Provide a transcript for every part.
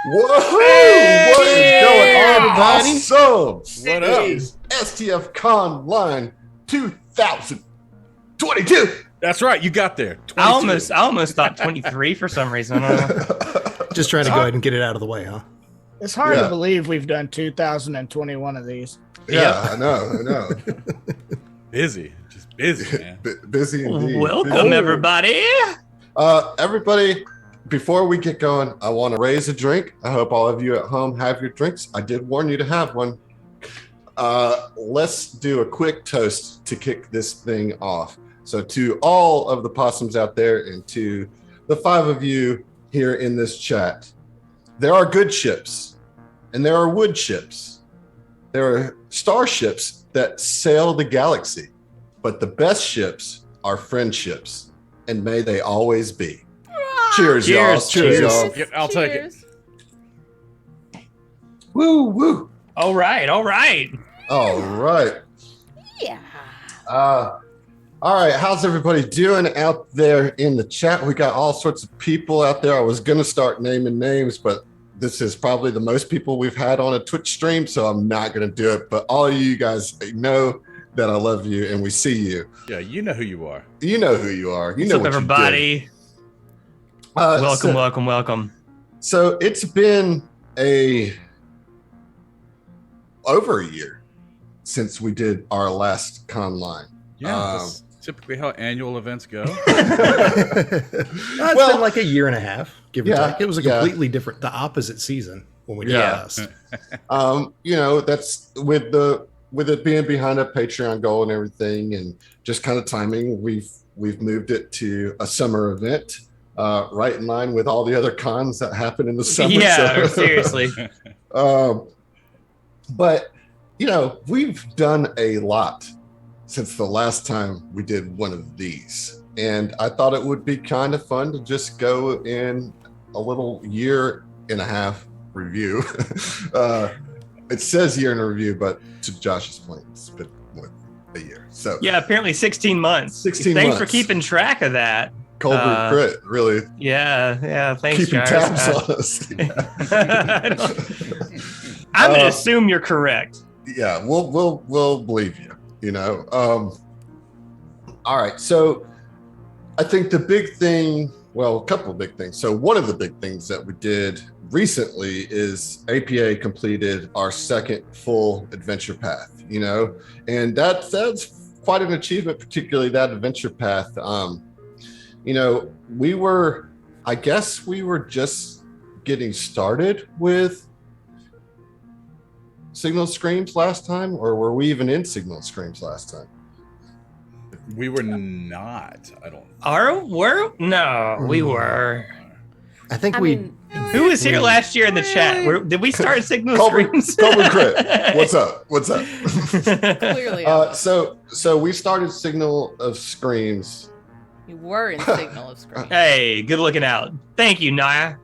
Woohoo! What is going on, everybody? Awesome! What It up? is STF CONLine 2022. That's right. You got there. 22. I almost thought 23 for some reason. I don't know. Just trying to go ahead and get it out of the way, huh? It's hard Yeah. to believe we've done 2,021 of these. Yeah, I know. Busy. Just busy, man. Busy indeed. Welcome, everybody. Everybody, before we get going, I want to raise a drink. I hope all of you at home have your drinks. I did warn you to have one. Let's do a quick toast to kick this thing off. So to all of the possums out there and to the 5 of you here in this chat, there are good ships and there are wood ships. There are starships that sail the galaxy, but the best ships are friendships, and may they always be. Cheers, y'all. Cheers, y'all. Yep, I'll take it. Woo, woo. All right. All right. Yeah. All right. How's everybody doing out there in the chat? We got all sorts of people out there. I was going to start naming names, but this is probably the most people we've had on a Twitch stream, so I'm not going to do it. But all of you guys know that I love you and we see you. Yeah, you know who you are. You know who you are. You know What's up, what everybody? you did. Welcome. So it's been over a year since we did our last CONLine. Yeah, that's typically how annual events go. It's been like a year and a half, give or Yeah, take. It was a completely different, the opposite season when we did Yeah. last. That's with it being behind a Patreon goal and everything, and just kind of timing. We've moved it to a summer event, right in line with all the other cons that happen in the summer. Yeah, So- seriously. But we've done a lot since the last time we did one of these, and I thought it would be kind of fun to just go in a little year and a half review. It says year in a review, but to Josh's point, it's been more than a year. So Yeah, apparently 16 months. 16 Thanks for months. keeping track of that. Cold Brew Crit really Yeah. Thanks, keeping guys. tabs on us. I'm gonna assume you're correct. Yeah, we'll believe you. All right, so I think the big thing, well, a couple of big things. So one of the big things that we did recently is APA completed our second full adventure path, and that's quite an achievement, particularly that adventure path. We were just getting started with Signal Screams last time, or were we even in Signal Screams last time? We were not. I don't. No, we were. I think mean, Who was here last year in the chat? Did we start Signal Screams? Cold Crit, what's up? clearly, So we started Signal of Screams. you were in Signal of Scream. Hey, good looking out. Thank you, Naya.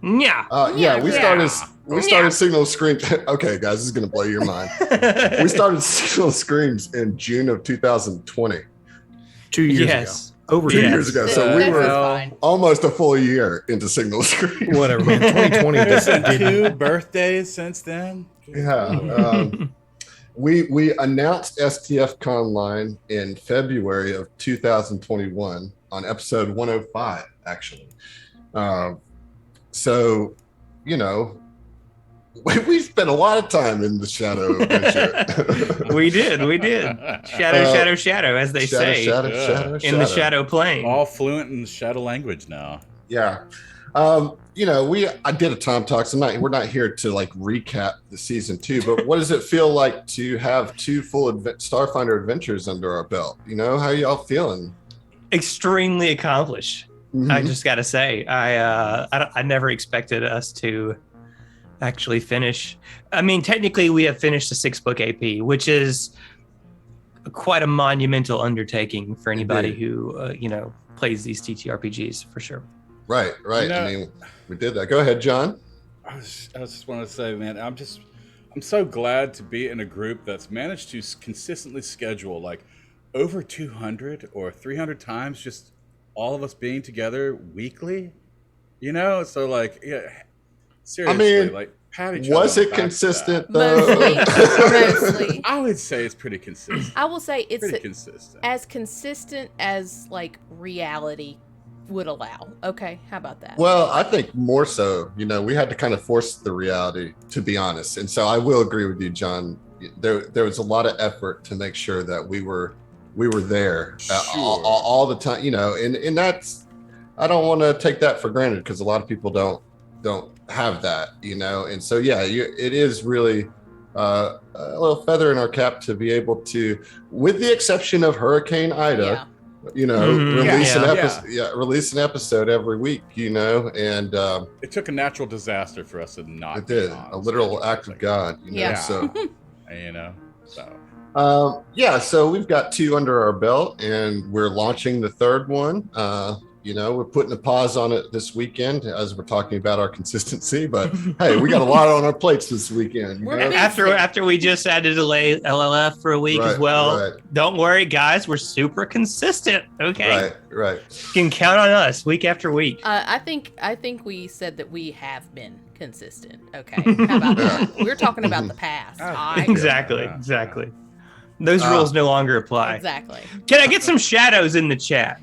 Yeah. We started Signal of Screams. Okay, guys, this is gonna blow your mind. We started Signal of Screams in June of 2020. 2 years Yes. ago. Over 2 2 years ago. So we This is were fine. almost a full year into Signal of Screams. Whatever, man. 2020 just didn't. 2 birthdays since then. Yeah. We announced STF CONLine in February of 2021 on episode 105, actually. So, we spent a lot of time in the Shadow adventure. We did. Shadow, as they say. Shadow. In the Shadow plane. All fluent in shadow language now. Yeah. I did a Tom Talks. We're not here to recap the season 2, but what does it feel like to have 2 full Starfinder adventures under our belt? How y'all feeling? Extremely accomplished. Mhm. I just got to say, I never expected us to actually finish. I mean, technically, we have finished a 6-book AP, which is quite a monumental undertaking for anybody Indeed. who plays these TTRPGs for sure. Right. I mean, we did that. Go ahead, John. I just want to say, man, I'm so glad to be in a group that's managed to consistently schedule over 200 or 300 times, just all of us being together weekly. So Seriously, like pat each other Was on the it back for consistent that. though? Mostly. I would say it's pretty consistent. I will say it's Pretty consistent. as consistent as like reality would allow. Okay, how about that? Well, I think more so, we had to kind of force the reality, to be honest. And so I will agree with you, John. There was a lot of effort to make sure that we were there all the time, and that's, I don't want to take that for granted because a lot of people don't have that, and so it is really a little feather in our cap to be able to, with the exception of Hurricane Ida, release an episode every week, and it took a natural disaster for us to not. It did a literal act of God, So, so we've got 2 under our belt, and we're launching the 3rd one. We're putting a pause on it this weekend as we're talking about our consistency, but hey, we got a lot on our plates this weekend. After we just had to delay LLF for a week as well. Right. Don't worry, guys, we're super consistent. Okay, right. You can count on us week after week. I think we said that we have been consistent. Okay, how about that? We're talking about the past. Exactly. Those rules no longer apply. Exactly. Can I get some shadows in the chat?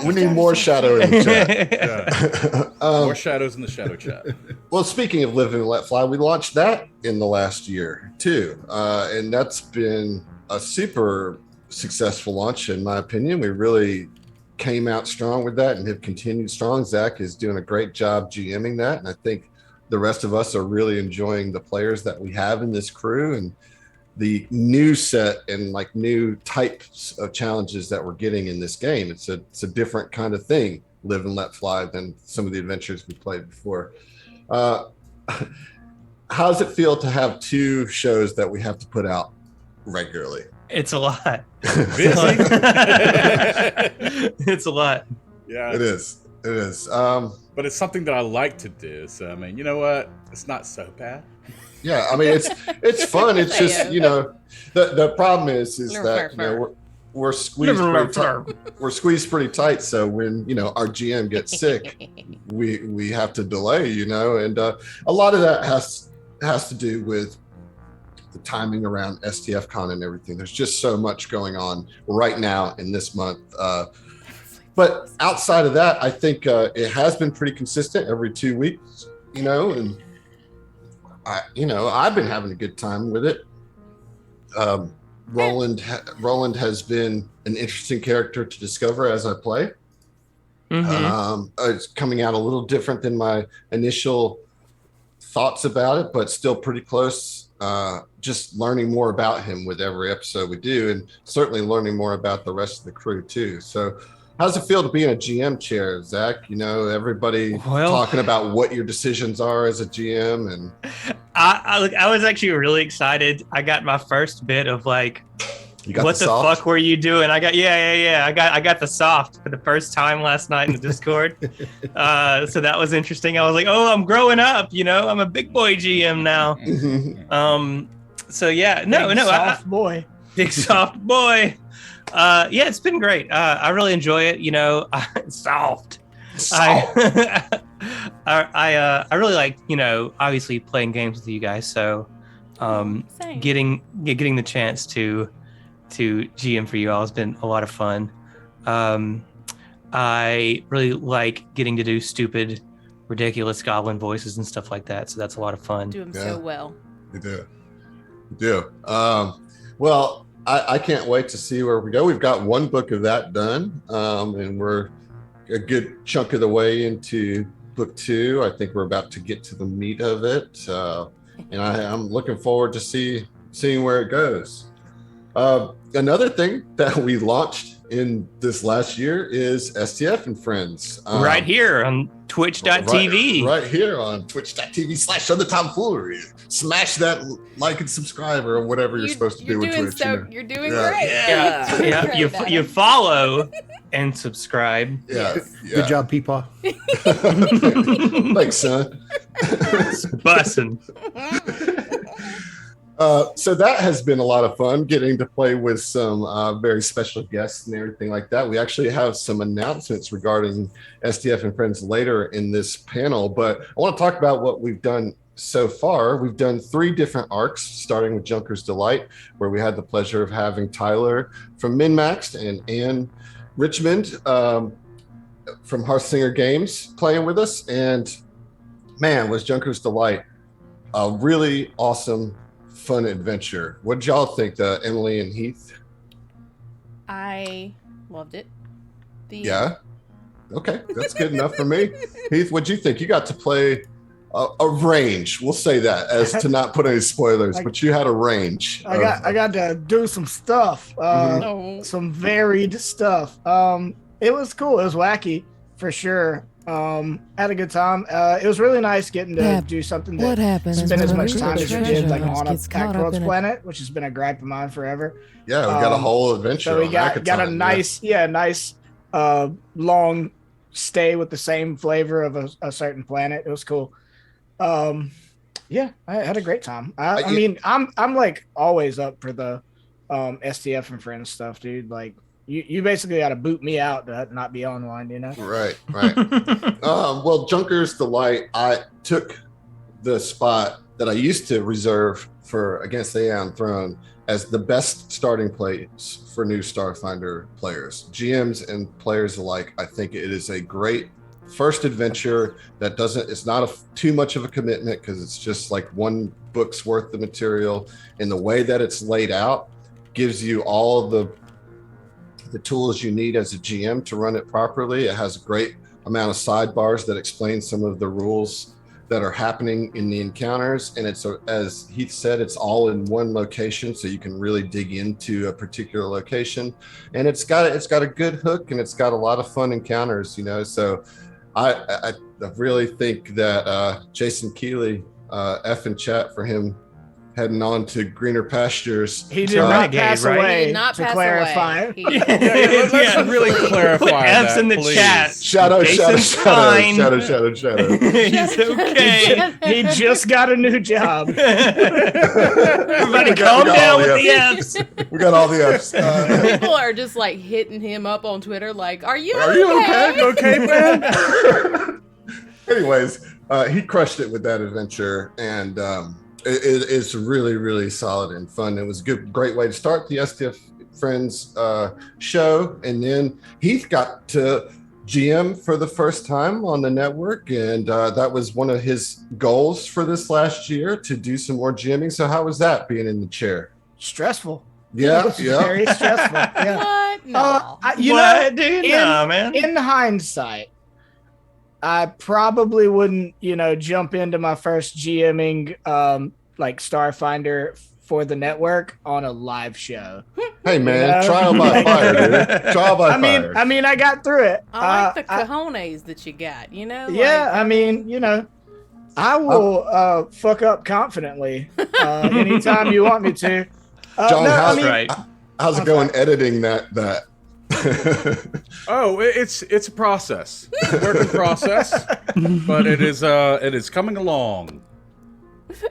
We need more shadow in the chat. More shadows in the shadow chat. Well, speaking of Live and Let Fly, we launched that in the last year too, and that's been a super successful launch in my opinion. We really came out strong with that and have continued strong. Zach is doing a great job GMing that, and I think the rest of us are really enjoying the players that we have in this crew and the new set and like new types of challenges that we're getting in this game. It's a different kind of thing, Live and Let Fly, than some of the adventures we played before. How does it feel to have 2 shows that we have to put out regularly? It's a lot. Busy. It's a lot. Yeah, it is. But it's something that I like to do. So I mean, you know what? It's not so bad. Yeah, I mean it's fun. It's just the problem is that we're squeezed pretty tight. So when our GM gets sick, we have to delay. And a lot of that has to do with the timing around STF Con and everything. There's just so much going on right now in this month. But outside of that, I think it has been pretty consistent every 2 weeks. And I've been having a good time with it. Roland has been an interesting character to discover as I play. It's coming out a little different than my initial thoughts about it, but still pretty close. Just learning more about him with every episode we do, and certainly learning more about the rest of the crew too. So how's it feel to be in a GM chair, Zach? Everybody talking about what your decisions are as a GM, and I was actually really excited. I got my first bit of like, what the fuck were you doing? I got I got the soft for the first time last night in the Discord. So that was interesting. I was like, oh, I'm growing up. I'm a big boy GM now. So yeah, soft boy. Big soft boy. Yeah, it's been great. I really enjoy it. Soft. I really like, obviously playing games with you guys. So, getting the chance to GM for you all has been a lot of fun. I really like getting to do stupid, ridiculous goblin voices and stuff like that. So that's a lot of fun. Do them so well. You do. Well, I can't wait to see where we go. We've got 1 book of that done, and we're a good chunk of the way into book 2. I think we're about to get to the meat of it, and I'm looking forward to seeing where it goes. Another thing that we launched in this last year is STF and Friends. Right here on twitch.tv. Right here on twitch.tv/ShowTheTomfoolery. Smash that like and subscribe or whatever you're supposed to do with Twitch. You're doing great. Yeah. You follow and subscribe. Yeah. Good job, Peepaw. Thanks, son. Bussin'. So that has been a lot of fun getting to play with some very special guests and everything like that. We actually have some announcements regarding STF and Friends later in this panel, but I want to talk about what we've done so far. We've done 3 different arcs, starting with Junker's Delight, where we had the pleasure of having Tyler from MinMaxed and Ann Richmond from Hearthsinger Games playing with us. And man, was Junker's Delight a really awesome, fun adventure. What did y'all think, Emily and Heath? I loved it. Yeah. Okay, that's good enough for me. Heath, what'd you think? You got to play a range. We'll say that as to not put any spoilers, but you had a range. I got to do some stuff, some varied stuff. It was cool. It was wacky for sure. Had a good time. It was really nice getting to do something that spend as much time as you did like on a Packed Worlds planet, which has been a gripe of mine forever. Yeah, we got a whole adventure. So we got a nice, long stay with the same flavor of a certain planet. It was cool. I had a great time. I mean, I'm like always up for the STF and Friends stuff, dude. Like you basically got to boot me out to not be online, you know? Right. Well, Junker's Delight, I took the spot that I used to reserve for Against the Aeon Throne as the best starting place for new Starfinder players, GMs and players alike. I think it is a great first adventure that it's not too much of a commitment because it's just like one book's worth of material, and the way that it's laid out gives you all the tools you need as a GM to run it properly. It has a great amount of sidebars that explain some of the rules that are happening in the encounters, and it's as Heath said, it's all in one location, so you can really dig into a particular location, and it's got a good hook, and it's got a lot of fun encounters, you know. So I really think that Jason Keeley, F in chat for him heading on to greener pastures. He did not pass away. He did not to pass clarify. away. Let's really clarify Put that, F's in the please. chat. Shadow. Jason's fine. Shadow. He's okay. He just got a new job. Everybody calm down with the F's. We got all the F's. People are just like hitting him up on Twitter, like, "Are you Okay, man?" Anyways, he crushed it with that adventure, and it's really, really solid and fun. It was a great way to start the STF Friends show, and then Heath got to GM for the first time on the network, and that was one of his goals for this last year, to do some more GMing. So how was that, being in the chair? Stressful. Yeah. Very stressful. Yeah. What? No. Man? In hindsight, I probably wouldn't, jump into my first GMing like Starfinder for the network on a live show. Hey man, trial by fire, dude. Trial by fire. I mean, I got through it. I like the cojones that you got, you know? Yeah, I will fuck up confidently anytime you want me to. John, right. How's it going editing that? Oh, it's a process, working process, but it is coming along.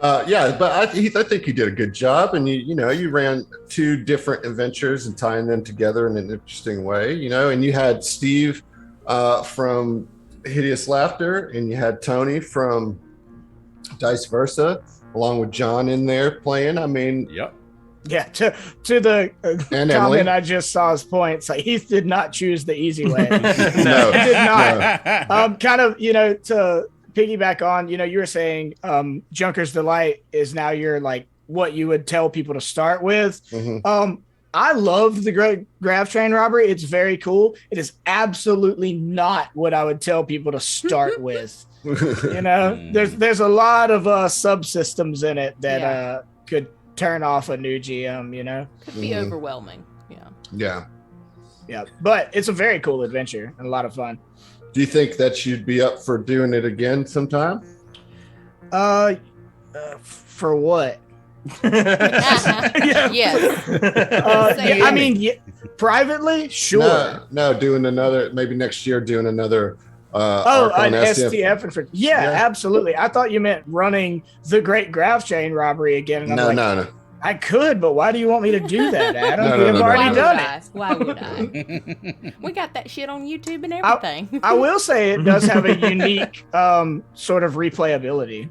Yeah, but Heath, I think you did a good job, and you ran 2 different adventures and tying them together in an interesting way, and you had Steve from Hideous Laughter, and you had Tony from Dice Versa, along with John in there playing. I mean, Yep. Yeah, to the And comment Emily. I just saw his points. Like, Heath did not choose the easy way. No, He did not. Kind of, to piggyback on, you were saying Junker's Delight is now your like what you would tell people to start with. Mhm. I love the Grav Train Robbery. It's very cool. It is absolutely not what I would tell people to start with. There's a lot of subsystems in it that could turn off a new GM, Could be overwhelming. Yeah. Yeah. But it's a very cool adventure and a lot of fun. Do you think that you'd be up for doing it again sometime? For what? Yes. Privately, sure. No, doing another, maybe next year doing another an arc on STF and yeah, Yeah. absolutely. I thought you meant running the Great Grav Chain Robbery again. And No. I could, but why do you want me to do that, Adam? No, We've no, already Why would done I? it. Why would I? We got that shit on YouTube and everything. I will say it does have a unique sort of replayability.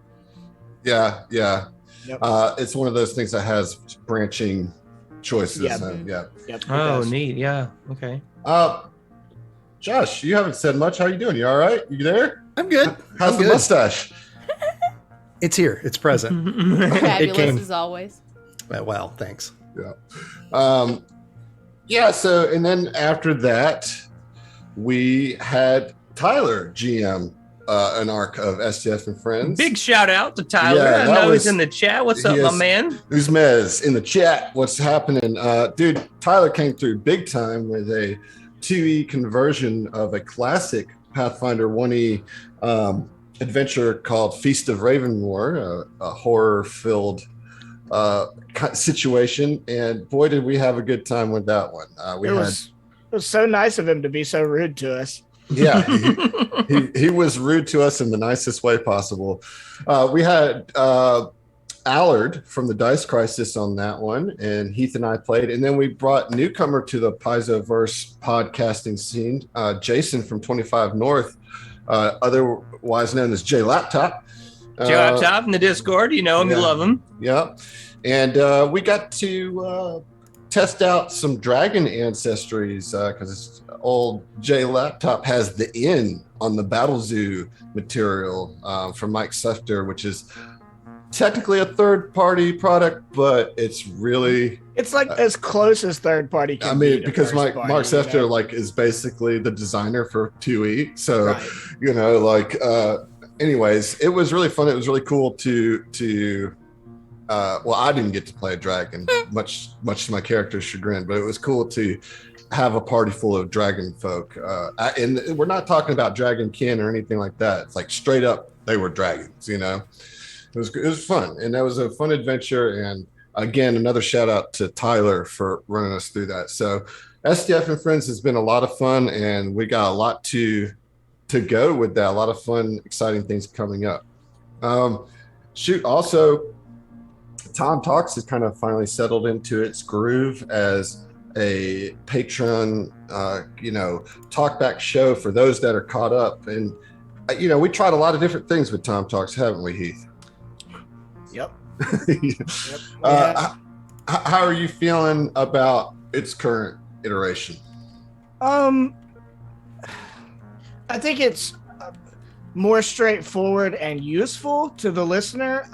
Yeah. Yep. It's one of those things that has branching choices. Yeah. Yeah. Yep, it Oh, does. neat. Yeah. Okay. Josh, you haven't said much. How you doing? You all right? You there? I'm good. How's I'm the good. mustache? It's here. It's present. Fabulous came- as always. Well, thanks. Yeah. So, and then after that, we had Tyler GM an arc of STF and Friends. Big shout out to Tyler. Yeah, I that know was- he's in the chat. What's up, he my is- man? Uzmez in the chat. What's happening? Dude, Tyler came through big time with a 2E conversion of a classic Pathfinder 1E adventure called Feast of Ravenmoor, a horror-filled situation. And boy, did we have a good time with that one. It was so nice of him to be so rude to us. Yeah, he was rude to us in the nicest way possible. We had Allard from the Dice Crisis on that one, and Heath and I played. And then we brought newcomer to the Paizoverse podcasting scene, Jason from 25 North, otherwise known as J Laptop. Joe up top in the Discord. You know him. yeah. You love him. Yeah, and we got to test out some dragon ancestries because old J Laptop has the N on the Battle Zoo material from Mike Sefter, which is technically a third-party product, but it's really, It's like as close as third party can I be mean, to because first Mark party, Sefter you know? like is basically the designer for 2E, so Right. you know, like anyways, it was really fun. It was really cool to well, I didn't get to play a dragon, much to my character's chagrin, but it was cool to have a party full of dragon folk. And we're not talking about dragon kin or anything like that. It's like straight up, they were dragons, you know? It was fun. And that was a fun adventure. And again, another shout out to Tyler for running us through that. So STF and Friends has been a lot of fun, and we got a lot to go with that. A lot of fun, exciting things coming up. Also, Tom Talks has kind of finally settled into its groove as a Patreon, talkback show for those that are caught up. And, we tried a lot of different things with Tom Talks, haven't we, Heath? Yep. How are you feeling about its current iteration? I think it's more straightforward and useful to the listener.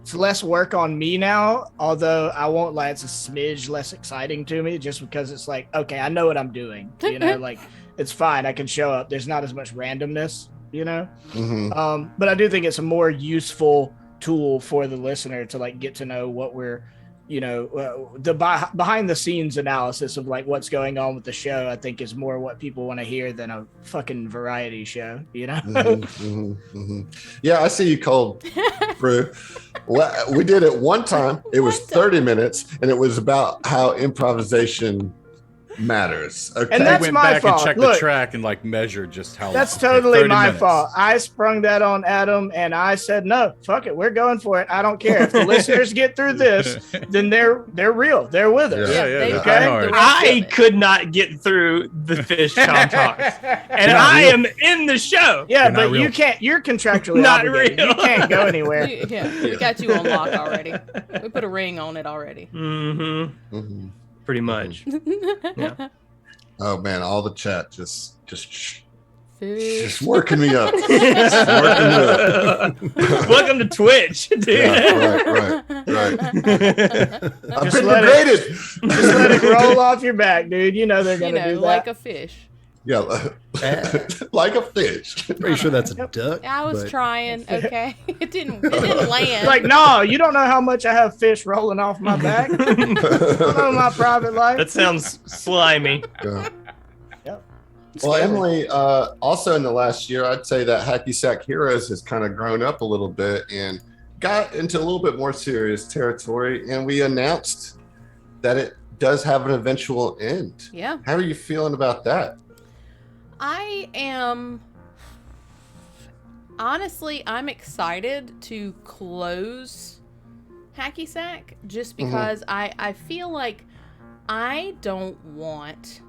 It's less work on me now, although I won't lie, it's a smidge less exciting to me just because it's like, okay, I know what I'm doing. Like it's fine. I can show up. There's not as much randomness, Mm-hmm. But I do think it's a more useful tool for the listener to like get to know what we're, the behind the scenes analysis of like what's going on with the show. I think is more what people want to hear than a fucking variety show, Yeah, I see you cold, Brew. We did it one time. It was 30 minutes, and it was about how improvisation matters. Okay. And I that's went my back fault. and checked Look, the track and like measured just how That's long. totally 30 my minutes. fault. I sprung that on Adam, and I said, "No, fuck it, we're going for it. I don't care if the listeners get through this, then they're real. They're with us." Yeah, they yeah, got okay. the rest of I it. could not get through the fish Tom Talks, and Not I real. am in the show. Yeah, You're not but real. you can't. You're contractually Not obligated. real. You can't go anywhere. We got you on lock already. We put a ring on it already. Mm-hmm. Mhm. Pretty much. Yeah. Oh man, all the chat just Fish. working me up. Just working me up. Welcome to Twitch, dude. Yeah, right. I've Just been let degraded. Just let it roll off your back, dude. You know they're gonna do that. Like a fish. Yeah, like a fish. Pretty sure that's a duck. I was but- trying. Okay, it didn't land. Like, no, you don't know how much I have fish rolling off my back. You don't know my private life. That sounds slimy. Yeah. Yep. Well, Emily, also in the last year, I'd say that Hacky Sack Heroes has kind of grown up a little bit and got into a little bit more serious territory. And we announced that it does have an eventual end. Yeah. How are you feeling about that? I am honestly, I'm excited to close hacky sack just because I feel like I want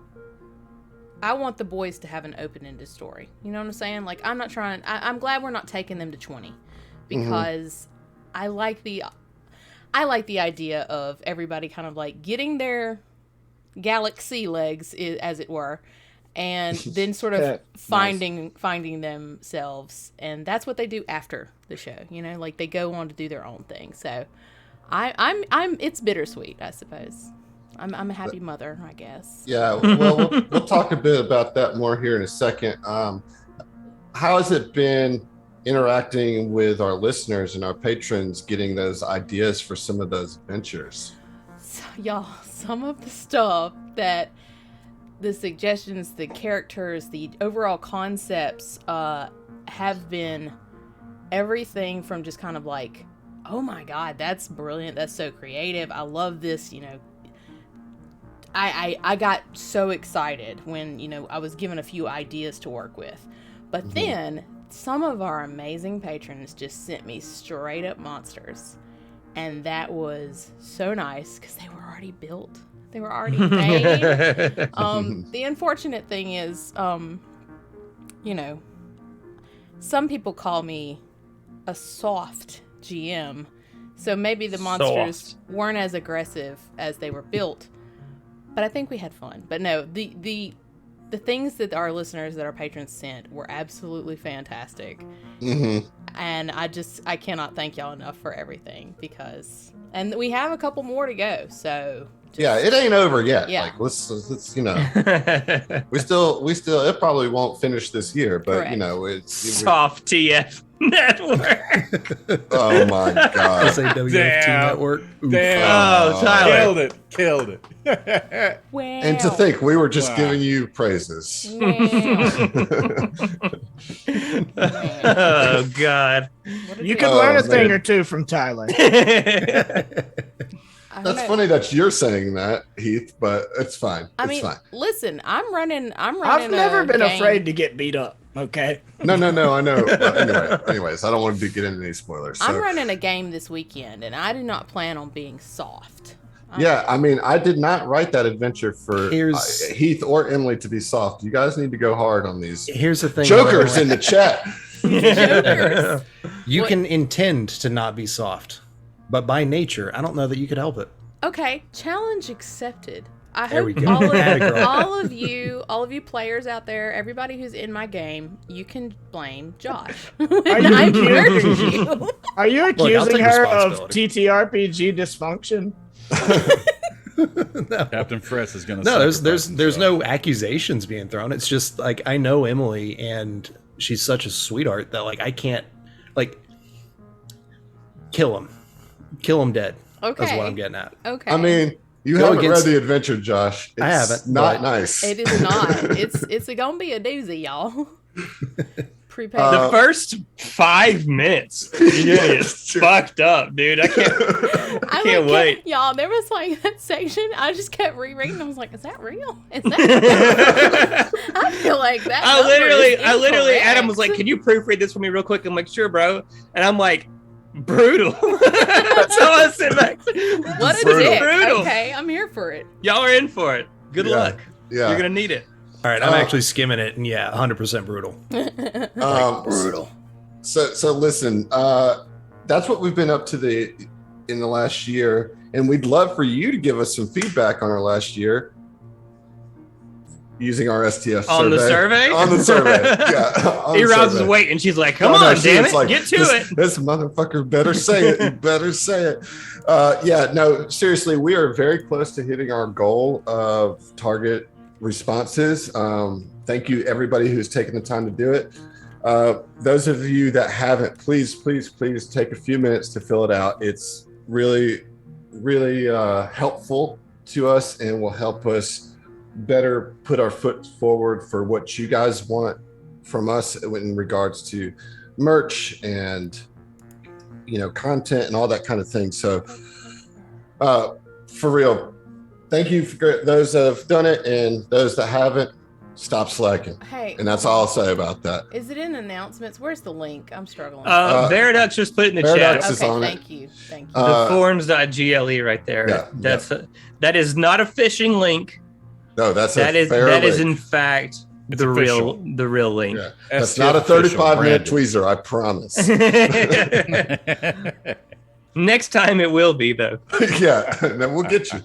the boys to have an open-ended story. You know what I'm saying? Like, I'm not trying. I'm glad we're not taking them to 20 because I like the idea of everybody kind of like getting their galaxy legs, as it were, and then sort of finding themselves, and that's what they do after the show. You know, like they go on to do their own thing. So, I'm it's bittersweet, I suppose. I'm a happy mother, I guess. Yeah, well, we'll talk a bit about that more here in a second. How has it been interacting with our listeners and our patrons, getting those ideas for some of those adventures? So, y'all, some of the stuff that the suggestions, the characters, the overall concepts have been everything from just kind of like, oh my God, that's brilliant. That's so creative. I love this, you know. I got so excited when, you know, I was given a few ideas to work with. But then some of our amazing patrons just sent me straight up monsters. And that was so nice because they were already built. They were already made. The unfortunate thing is, you know, some people call me a soft GM. So maybe the monsters weren't as aggressive as they were built. But I think we had fun. But no, the things that our listeners, that our patrons sent were absolutely fantastic. And I cannot thank y'all enough for everything and we have a couple more to go. So it ain't over yet. Yeah. Like let's you know, we still it probably won't finish this year, but Correct. you know, it's Soft TF network. oh my God. SAWFT Damn. network. Oof. Damn. Oh, Tyler. Killed it. wow. And to think we were just Wow. giving you praises. Wow. Oh God. What a You treat. could learn a man. thing or two from Tyler. I don't That's know. funny that you're saying that, Heath, but it's fine. I It's mean, fine. listen, I'm running. I've never a been game. afraid to get beat up. Okay. No, I know. But anyways, I don't want to get into any spoilers. So. I'm running a game this weekend, and I do not plan on being soft. Yeah, I mean, I did not write that adventure for Here's- Heath or Emily to be soft. You guys need to go hard on these Here's the thing. jokers in the chat. Jokers. You What- can intend to not be soft, but by nature, I don't know that you could help it. Okay, challenge accepted. I There hope we go. all Atta of, girl. all of you players out there, everybody who's in my game, you can blame Josh. you I accusing- murdered you. Are you I'll accusing take her of responsibility. TTRPG dysfunction? Captain Friss is gonna. No, there's sacrifice no accusations being thrown. It's just like I know Emily, and she's such a sweetheart that like I can't like kill him dead. That's Okay. what I'm getting at. Okay. I mean, you Go haven't against- read the adventure, Josh. It's I haven't, Not but- nice. it is not. It's gonna be a doozy, y'all. Prepare. The first 5 minutes, it's Sure. fucked up, dude. I can't. I can't wait. Y'all, there was like that section. I just kept rereading. I was like, "Is that real? Is that?" I feel like that. I number literally, is Adam was incorrect. like, "Can you proofread this for me real quick?" I'm like, "Sure, bro." And I'm like, "Brutal." So I sit back. "What a Brutal. dick." Brutal. Okay, I'm here for it. Y'all are in for it. Good Yeah. luck. Yeah. You're gonna need it. All right, I'm actually skimming it, and yeah, 100% brutal. Brutal. So listen, that's what we've been up to in the last year, and we'd love for you to give us some feedback on our last year using our STF On the survey? On the survey, yeah. on the E-Rob's is survey. waiting. She's like, "Come No, on, damn it's it, like, get to this, it." This motherfucker better say it. You better say it. Yeah, no, seriously, we are very close to hitting our goal of target responses. Thank you, everybody who's taken the time to do it. Those of you that haven't, please take a few minutes to fill it out. It's really helpful to us and will help us better put our foot forward for what you guys want from us in regards to merch and content and all that kind of thing. So for real, thank you for those that have done it, and those that haven't, stop slacking. Hey, And that's all I'll say about that. Is it in announcements? Where's the link? I'm struggling. Veridux just put it in the Veridux chat. is Okay, on thank you. Thank you. The forums.gle right there. Yeah, That is not a phishing link. No, that's That a is fair that link. is in fact It's the official. real link. Yeah. That's STF not a official 35-minute branded. tweezer, I promise. Next time it will be though. Yeah, then we'll get you.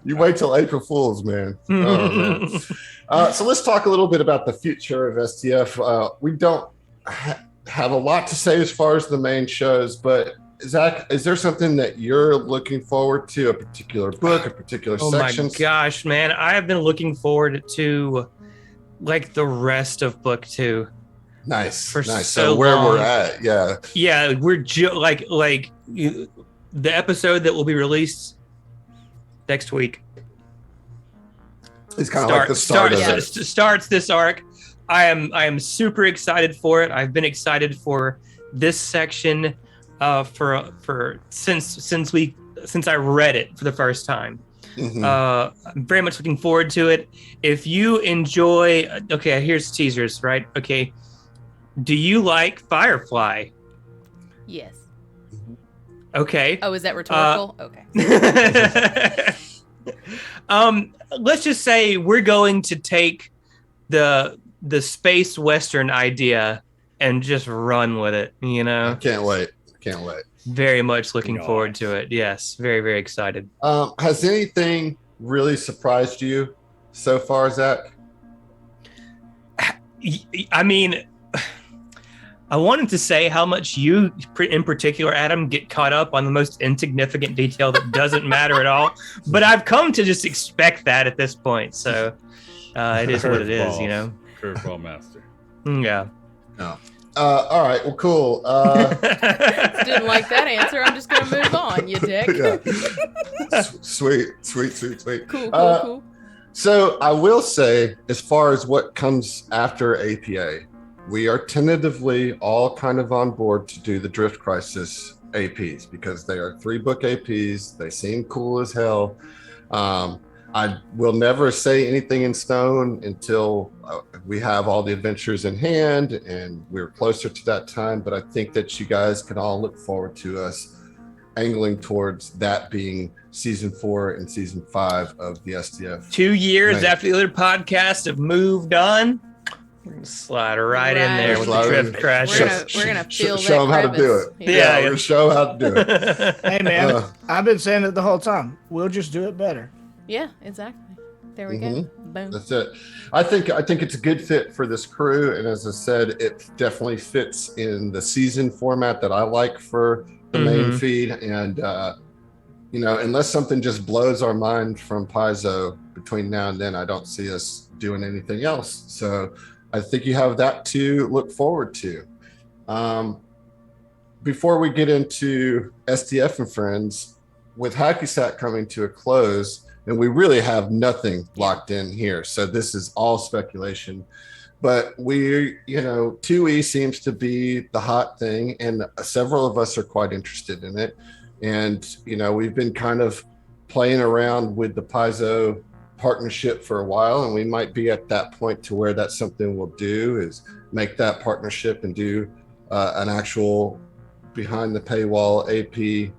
You wait till April Fool's, man. Oh, man. So let's talk a little bit about the future of STF. We don't have a lot to say as far as the main shows, but Zach, is there something that you're looking forward to? A particular book, a particular section? Oh my gosh, man! I have been looking forward to like the rest of book 2. Nice, For nice. so So where we're long. at, yeah. Yeah, we're the episode that will be released next week. It's kind of like the start of it. Starts this arc. I am super excited for it. I've been excited for this section since I read it for the first time. Mhm. I'm very much looking forward to it. If you enjoy, okay, here's teasers, right? Okay, do you like Firefly? Yes. Okay. Oh, is that rhetorical? Okay. Let's just say we're going to take the space western idea and just run with it, you I know? can't wait. Very much looking Nice. forward to it. Yes, very, very excited. Has anything really surprised you so far, Zach? I mean, I wanted to say how much you, in particular, Adam, get caught up on the most insignificant detail that doesn't matter at all. But I've come to just expect that at this point. So it is what it is, you know? Curveball master. Yeah. No. All right. Well, cool. Didn't like that answer. I'm just gonna move on, you dick. Yeah. Sweet. Cool. Cool. So I will say, as far as what comes after APA, we are tentatively all kind of on board to do the Drift Crisis APs because they are 3-book APs. They seem cool as hell. I will never say anything in stone until we have all the adventures in hand and we're closer to that time. But I think that you guys can all look forward to us angling towards that being season 4 and season 5 of the STF. 2 years Nice. after the other podcasts have moved on, we're gonna slide right in there with the Slide Drift in. Crash. We're gonna feel show them that how to do crevice. it. Yeah. We're gonna show how to do it. Hey man, Uh. I've been saying it the whole time. We'll just do it better. Yeah, exactly. There we go. Boom. That's it. I think it's a good fit for this crew, and as I said, it definitely fits in the season format that I like for the main feed. And unless something just blows our mind from Paizo between now and then, I don't see us doing anything else. So I think you have that to look forward to. Before we get into STF and Friends, with Hacky Sack coming to a close, and we really have nothing locked in here. So this is all speculation. But 2E seems to be the hot thing, and several of us are quite interested in it. And, we've been kind of playing around with the Paizo partnership for a while, and we might be at that point to where that's something we'll do is make that partnership and do an actual behind the paywall AP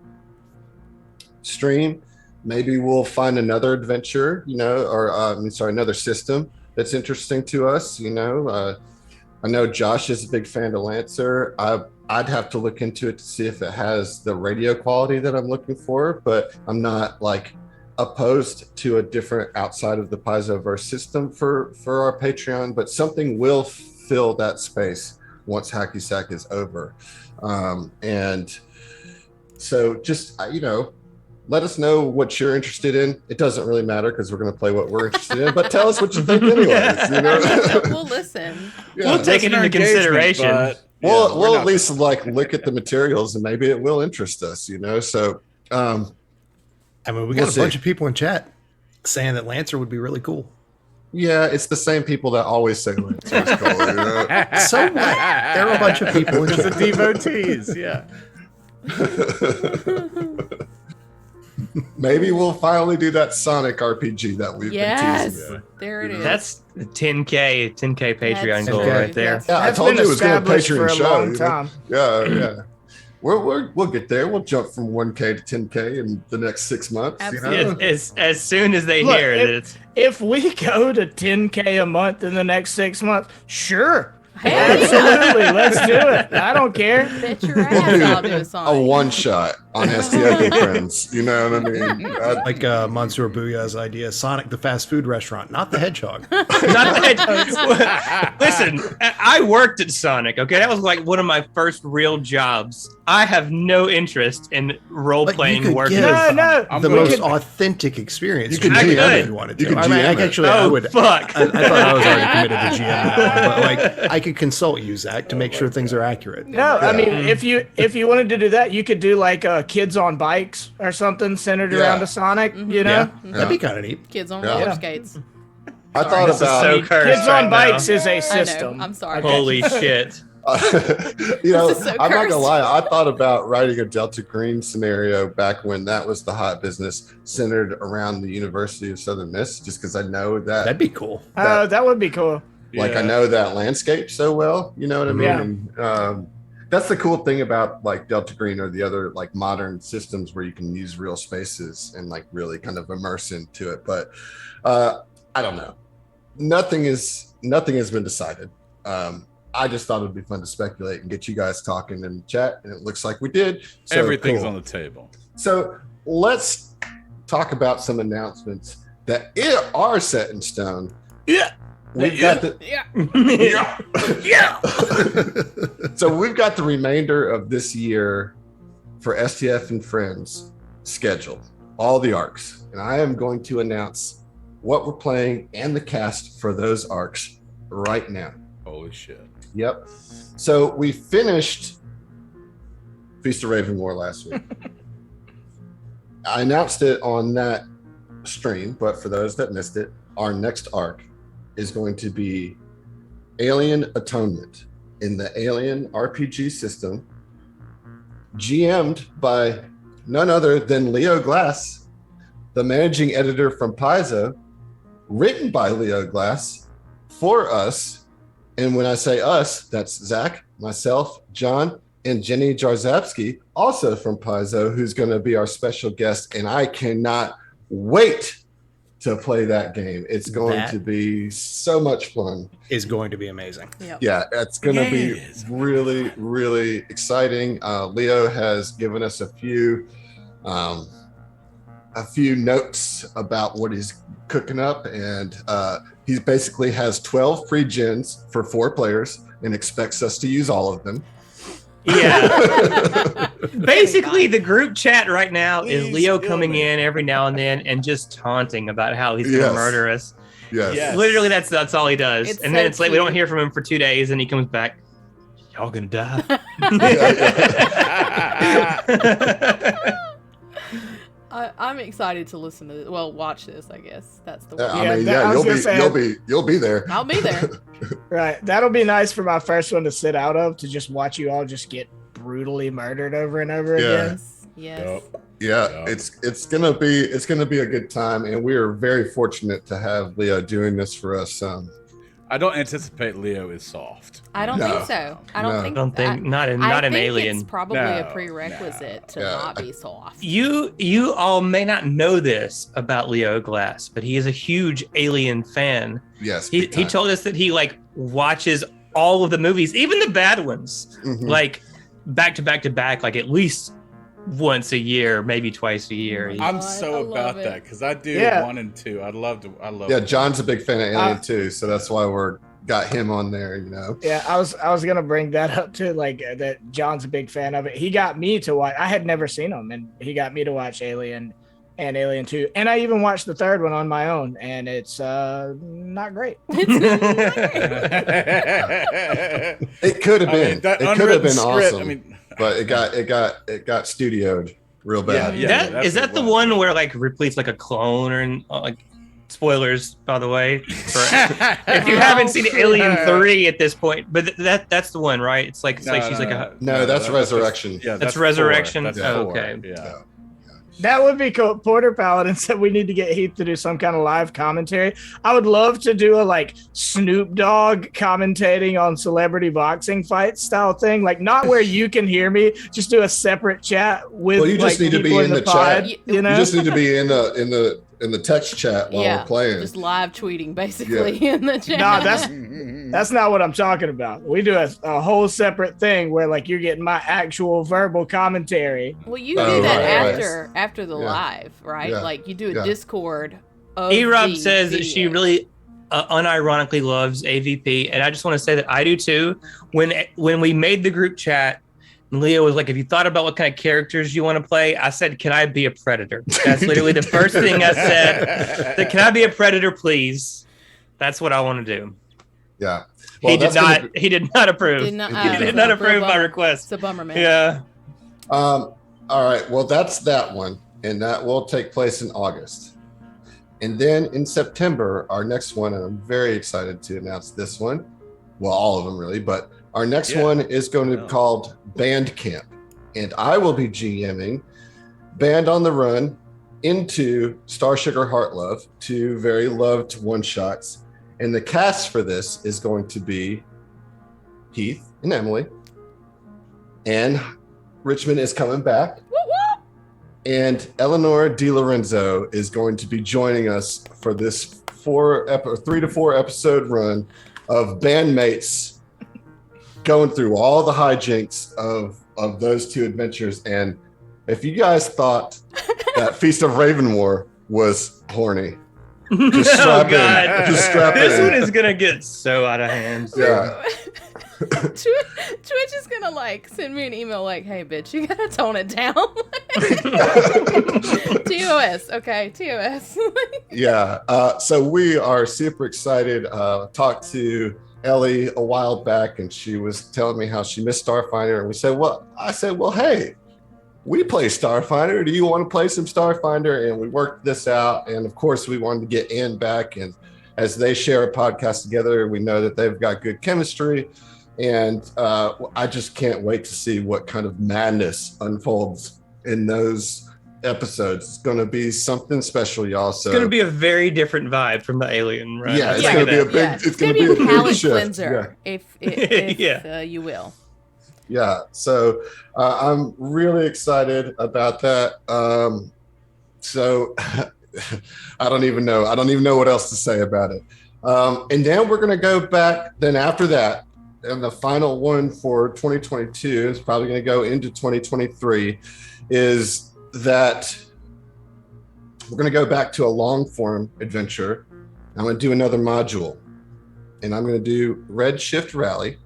stream. Maybe we'll find another adventure, another system that's interesting to us. I know Josh is a big fan of Lancer. I'd have to look into it to see if it has the radio quality that I'm looking for, but I'm not opposed to a different outside of the Paizoverse system for our Patreon, but something will fill that space once Hacky Sack is over. And so just, let us know what you're interested in. It doesn't really matter because we're going to play what we're interested in, but tell us what you think anyways. We'll listen. Yeah. We'll take it into consideration. We'll at least look at the materials and maybe it will interest us, So, we got We'll a bunch of people in chat saying that Lancer would be really cool. yeah, it's the same people that always say Lancer is cool, So what? There are a bunch of people in It's the chat. devotees, yeah. Maybe we'll finally do that Sonic RPG that we've been teasing. There it is. That's the 10K Patreon That's goal true. right there. Yeah, I That's told been you it was going to established for Patreon a show. long time. Yeah. We'll get there. We'll jump from 1K to 10K in the next 6 months. Absolutely. As soon as they Look, hear that it's If we go to 10K a month in the next 6 months, sure. Hey, Absolutely. Let's do it. I don't care. bet your ass I'll do a A song. one shot on STF Friends. You know what I mean? Like Mansoor Booyah's idea, Sonic the fast food restaurant, not the hedgehog. not that. Listen, I worked at Sonic. Okay, that was like one of my first real jobs. I have no interest in role playing But you could work. give No. I'm the going most to- authentic experience. You could GM GM if you wanted You to. could I mean, GM it. actually, I Oh, would. fuck. I thought I was already committed to GM now, but like I could consult you, Zach, to make sure things are accurate. No, I Yeah. mean, if you wanted to do that, you could do like kids on bikes or something centered Yeah. around a Sonic. You know, That'd be kind of neat. Kids on Yeah. roller Yeah. skates. I thought This is about so cursed kids on right bikes now. is a I system. know. I'm sorry. Holy shit. you know, This is so I'm not cursed. gonna lie. I thought about writing a Delta Green scenario back when that was the hot business, centered around the University of Southern Miss, just because I know That'd be cool. That would be cool. like I Yeah. know that landscape so well. You know what I mean? Yeah. And, that's the cool thing about like Delta Green or the other like modern systems where you can use real spaces and like really kind of immerse into it. But I don't know. Nothing has been decided. I just thought it'd be fun to speculate and get you guys talking in the chat, and it looks like we did. So Everything's cool. on the table. So let's talk about some announcements that are set in stone. Yeah. We've got the Yeah. so we've got the remainder of this year for STF and Friends scheduled, all the arcs, and I am going to announce what we're playing and the cast for those arcs right now. Holy shit. Yep. So we finished Feast of Raven War last week. I announced it on that stream, but for those that missed it, our next arc is going to be Alien Atonement in the Alien RPG system, GM'd by none other than Leo Glass, the managing editor from Paizo, written by Leo Glass for us. And when I say us, that's Zach, myself, John, and Jenny Jarzabski, also from Paizo, who's going to be our special guest. And I cannot wait to play that game. It's going to be so much fun. Is going to be amazing. Yep. Yeah, it's going to Yeah, be it is. really, really exciting. Leo has given us a few notes about what he's cooking up, and he basically has 12 free gens for 4 players and expects us to use all of them. Yeah. Basically, the group chat right now is Please Leo kill coming me. in every now and then and just taunting about how he's going to Yes. murder us. Yes. Yes. Literally, that's all he does. It's and then so it's like we don't cute. hear from him for 2 days, and he comes back. Y'all gonna die. I'm excited to listen to this. Well, watch this, I guess. That's the Yeah, one. I mean, I was gonna say- you'll be there. I'll be there. Right. That'll be nice for my first one to sit out of, to just watch you all just get brutally murdered over and over Yeah. again. Yes. Yep. Yeah, Yeah. it's gonna be a good time, and we are very fortunate to have Leo doing this for us. I don't anticipate Leo is soft. I don't No. think so. I No. don't I think. don't think not an I think alien. It's probably No, a prerequisite to Yeah. not be soft. You all may not know this about Leo Glass, but he is a huge Alien fan. Yes, He big time. told us that he like watches all of the movies, even the bad ones, Mhm. like back to back to back, like at least once a year, maybe twice a year. Oh my I'm God, so I love about it. that because I do Yeah. 1 and 2. I love. Yeah, John's a big fan of Alien Uh, too, so that's why we're got him on there. You know. Yeah, I was gonna bring that up too. Like that, John's a big fan of it. He got me to watch. I had never seen them, and he got me to watch Alien and Alien 2, and I even watched the third one on my own, and it's not great. It could have been. that It could have been unwritten script, awesome, I mean, but it got studioed real bad. Yeah. Is that the one where like Ripley's like a clone or like spoilers, by the way, for, if you haven't seen Alien 3 at this point, but that's the one, right? It's like she's like a No, that's Resurrection. Yeah, That's 4. Resurrection? That's Yeah. 4. Okay. Yeah. That would be cool. Porter Paladin said we need to get Heath to do some kind of live commentary. I would love to do a like Snoop Dogg commentating on celebrity boxing fights style thing. Like not where you can hear me, just do a separate chat with Well, you just like, need to be people in the pod, chat. You know? You just need to be in the text chat while we're playing. Just live tweeting basically in the chat. No, that's not what I'm talking about. We do a whole separate thing where like you're getting my actual verbal commentary. Well, you do that right. after the live, right? Yeah. Like you do a Discord. E-Rob says that she really unironically loves AVP, and I just want to say that I do too. When we made the group chat, and Leo was like, "Have you thought about what kind of characters you want to play?" I said, "Can I be a predator?" That's literally the first thing I said. Can I be a predator, please? That's what I want to do. Yeah. Well, he did not approve. He did not approve my request. It's a bummer, man. Yeah. All right. Well, that's that one, and that will take place in August. And then in September, our next one, and I'm very excited to announce this one. Well, all of them really, but our next one is going to be called Band Camp, and I will be GMing Band on the Run into Star Sugar Heart Love, two very loved one-shots. And the cast for this is going to be Heath and Emily, and Richmond is coming back. And Eleanor DiLorenzo is going to be joining us for this 3 to 4 episode run of bandmates going through all the hijinks of those two adventures. And if you guys thought that Feast of Raven War was horny, just strap in. Just strap this in. one is gonna get so out of hand. Yeah. Twitch is gonna like send me an email like, "Hey, bitch, you gotta tone it down." TOS, okay, TOS. Yeah. So we are super excited. Talked to Ellie a while back, and she was telling me how she missed Starfinder, and we said, I said, hey, we play Starfinder. Do you want to play some Starfinder? And we worked this out. And of course, we wanted to get Ann back. And as they share a podcast together, we know that they've got good chemistry. And I just can't wait to see what kind of madness unfolds in those episodes. It's going to be something special, y'all. So it's going to be a very different vibe from the Alien, right? Yeah, it's going to be a big. It's going to be a palate shift. cleanser, if you will. Yeah, so I'm really excited about that. So I don't even know what else to say about it. And then we're going to go back. Then after that, and the final one for 2022 is probably going to go into 2023. Is that we're going to go back to a long form adventure. I'm going to do another module, and I'm going to do Redshift Rally.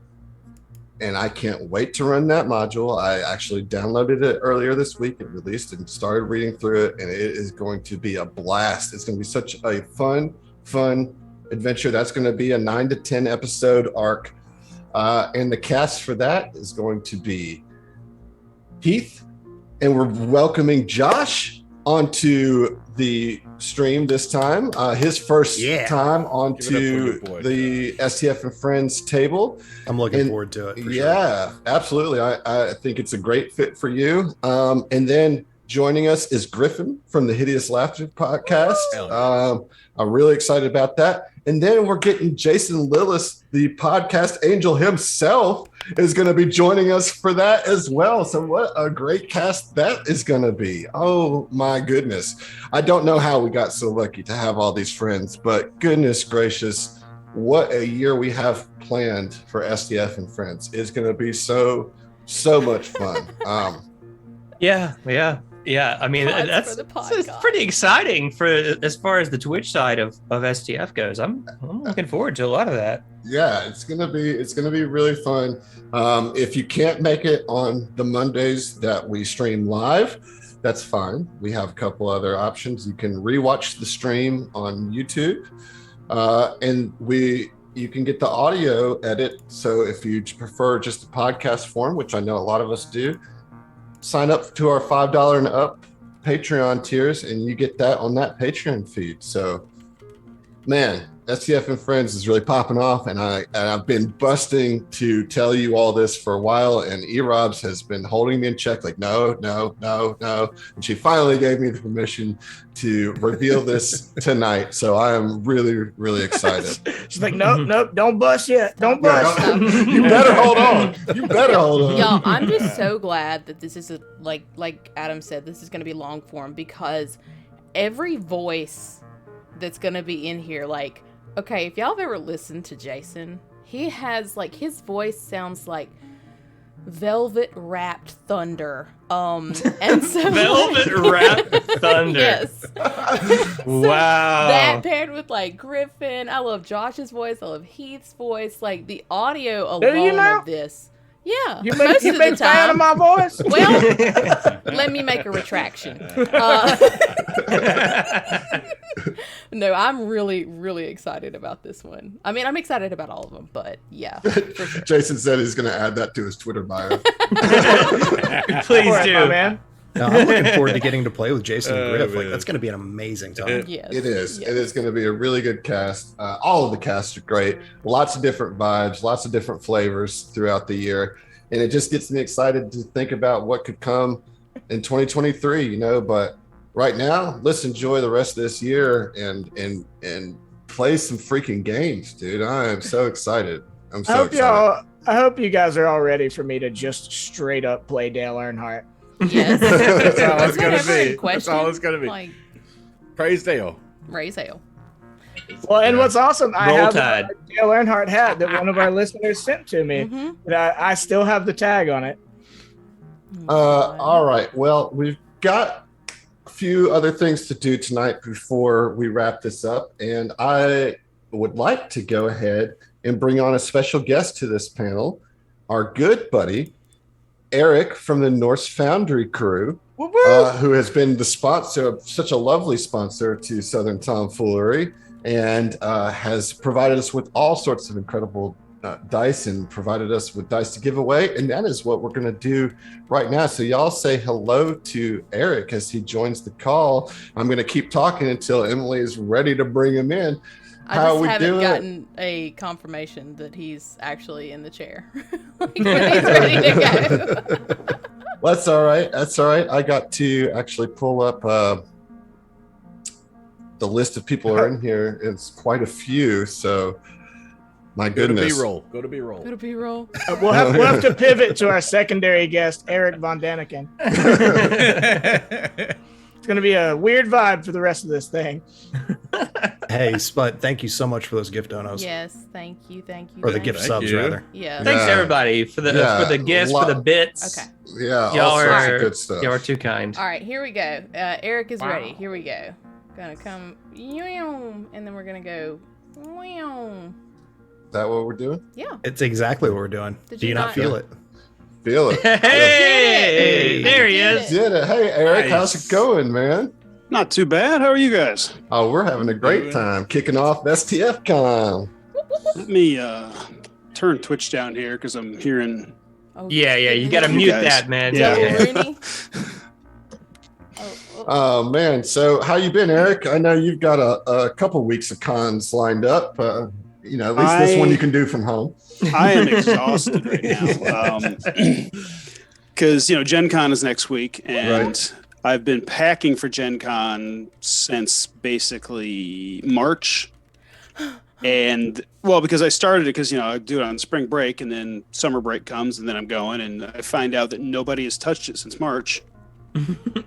And I can't wait to run that module. I actually downloaded it earlier this week. It released and started reading through it, and it is going to be a blast. It's going to be such a fun adventure. That's going to be a 9 to 10 episode arc. And the cast for that is going to be Heath, and we're welcoming Josh onto the stream this time. His first time onto the STF and Friends table. I'm looking forward to it. Yeah, absolutely. I think it's a great fit for you. And then joining us is Griffin from the Hideous Laughter podcast. I'm really excited about that. And then we're getting Jason Lillis, the podcast angel himself, is going to be joining us for that as well. So what a great cast that is going to be. Oh my goodness. I don't know how we got so lucky to have all these friends, but goodness gracious, what a year we have planned for STF and Friends. It's going to be so much fun. Yeah, I mean that's pretty exciting for as far as the Twitch side of STF goes. I'm looking forward to a lot of that. Yeah, it's gonna be really fun. If you can't make it on the Mondays that we stream live, that's fine. We have a couple other options. You can rewatch the stream on YouTube, and you can get the audio edit. So if you prefer just the podcast form, which I know a lot of us do, sign up to our $5 and up Patreon tiers, and you get that on that Patreon feed. So man, STF and Friends is really popping off, and I've been busting to tell you all this for a while, and E-Robs has been holding me in check, like no, and she finally gave me the permission to reveal this tonight. So I am really, really excited. She's like, nope, don't bust yet, don't bust. You better hold on. You better hold on. Y'all, I'm just so glad that this is like Adam said, this is going to be long form, because every voice that's going to be in here, like, okay, if y'all have ever listened to Jason, he has, like, his voice sounds like velvet wrapped thunder. And so Velvet wrapped thunder. Yes. Wow. That paired with, like, Griffin. I love Josh's voice. I love Heath's voice. Like, the audio alone of this. Yeah. You most big of the fan time. of my voice? Well, let me make a retraction. No, I'm really, really excited about this one. I mean, I'm excited about all of them, but yeah. For sure. Jason said he's going to add that to his Twitter bio. Please do, man. No, I'm looking forward to getting to play with Jason and Griff. Like, that's going to be an amazing time. Yes. It is. Yes. It is going to be a really good cast. All of the casts are great. Lots of different vibes, lots of different flavors throughout the year. And it just gets me excited to think about what could come in 2023, you know. But right now, let's enjoy the rest of this year and play some freaking games, dude. I am so excited. I'm so excited. I hope you guys are all ready for me to just straight up play Dale Earnhardt. Yes. That's all it's Was that gonna ever in be. question? That's all it's gonna be. Like, Praise Dale. raise hell. Well, and what's awesome, I Roll have Tide. a Dale Earnhardt hat that one of our listeners sent to me. Mhm. That I still have the tag on it. All right. Well, we've got a few other things to do tonight before we wrap this up. And I would like to go ahead and bring on a special guest to this panel, our good buddy, Eric from the Norse Foundry crew, who has been the sponsor, such a lovely sponsor to Southern Tomfoolery, and has provided us with all sorts of incredible dice and provided us with dice to give away. And that is what we're going to do right now. So y'all say hello to Eric as he joins the call. I'm going to keep talking until Emily is ready to bring him in. I just haven't gotten a confirmation that he's actually in the chair. Like, he's ready to go. That's all right. That's all right. I got to actually pull up the list of people who are in here. It's quite a few. So, my goodness. Go to B-roll. Go to B-roll. We'll have to pivot to our secondary guest, Eric Von Daniken. It's going to be a weird vibe for the rest of this thing. Hey, Spud, thank you so much for those gift donos. Yes, thank you. Or the gift Thank subs, you. rather. Yeah. Thanks Yeah. everybody for the gifts, for the bits. Okay. Yeah, Y'all all sorts are of good stuff. Y'all are too kind. All right, here we go. Eric is ready. Here we go. Gonna come, and then we're gonna go. Is that what we're doing? Yeah. It's exactly what we're doing. Did Do you you not not- feel it? Feel it. Hey, there he Did is. Did it. Hey, Eric, Nice. how's it going, man? Not too bad. How are you guys? Oh, we're having a great time kicking off STF Con. Let me turn Twitch down here because I'm hearing. Oh, Yeah, you gotta You mute guys. that, man. Yeah. Rooney. Oh man, so how you been, Eric? I know you've got a couple weeks of cons lined up. You know, at least this one you can do from home. I am exhausted right now because Gen Con is next week, and Right. I've been packing for Gen Con since basically March. And well, because I started it because I do it on spring break, and then summer break comes, and then I'm going, and I find out that nobody has touched it since March. And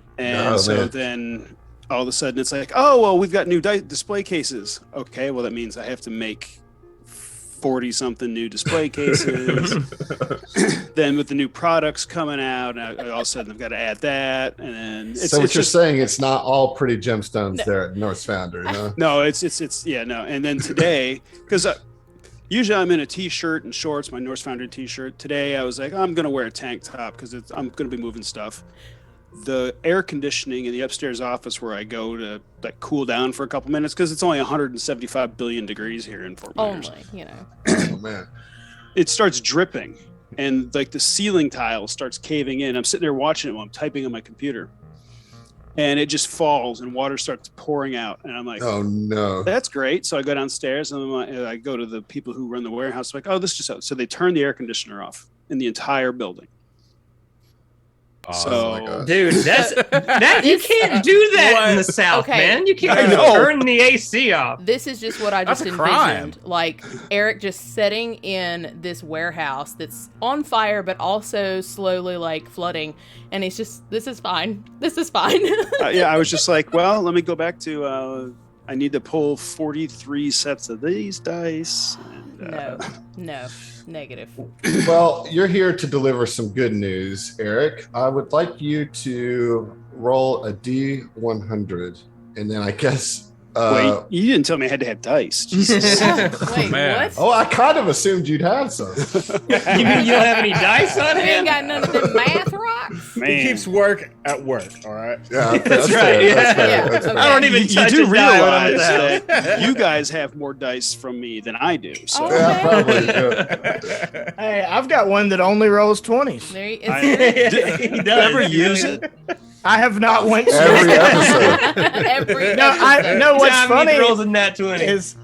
Oh, so man. then all of a sudden it's like, oh well, we've got new display cases. Okay, well that means I have to make 40 something new display cases. Then with the new products coming out, all of a sudden I've got to add that, and then So what you're saying, it's not all pretty gemstones No. there at North Foundry, huh? no, it's yeah, no. And then today, because usually I'm in a t-shirt and shorts, my Norse Foundry t-shirt. Today I was like, I'm gonna wear a tank top because I'm gonna be moving stuff. The air conditioning in the upstairs office where I go to like cool down for a couple minutes because it's only 175 billion degrees here in Fort Myers. Only, Oh man. It starts dripping, and like the ceiling tile starts caving in. I'm sitting there watching it while I'm typing on my computer, and it just falls and water starts pouring out. And I'm like, Oh no. that's great. So I go downstairs and I go to the people who run the warehouse. Like, oh, this just out. So they turn the air conditioner off in the entire building. Oh my God. Dude, you can't do that in the South, Okay. man. You can't know. turn the AC off. This is just what I That's just a crime. envisioned. Like Eric just sitting in this warehouse that's on fire, but also slowly like flooding. And he's just, this is fine. This is fine. Yeah, I was just like, well, let me go back to, I need to pull 43 sets of these dice. And, No, negative. Well, you're here to deliver some good news, Eric. I would like you to roll a D100, and then I guess. Wait, you didn't tell me I had to have dice. Jesus. Wait, Man. what? Oh, I kind of assumed you'd have some. You mean you don't have any dice on You ain't hand? got none of them math rocks? Man. He keeps work at work. All right. Yeah, That's fair, right, yeah. That's fair. Yeah, That's okay. fair. I don't even You touch do a die when I'm realize at the house. that you guys have more dice from me than I do. So Oh. Yeah, probably. Yeah. Hey, I've got one that only rolls 20s. There you, I- it's He does. ever use it? I have not went Every episode. every No, episode. no. What's Time funny he rolls a nat 20. is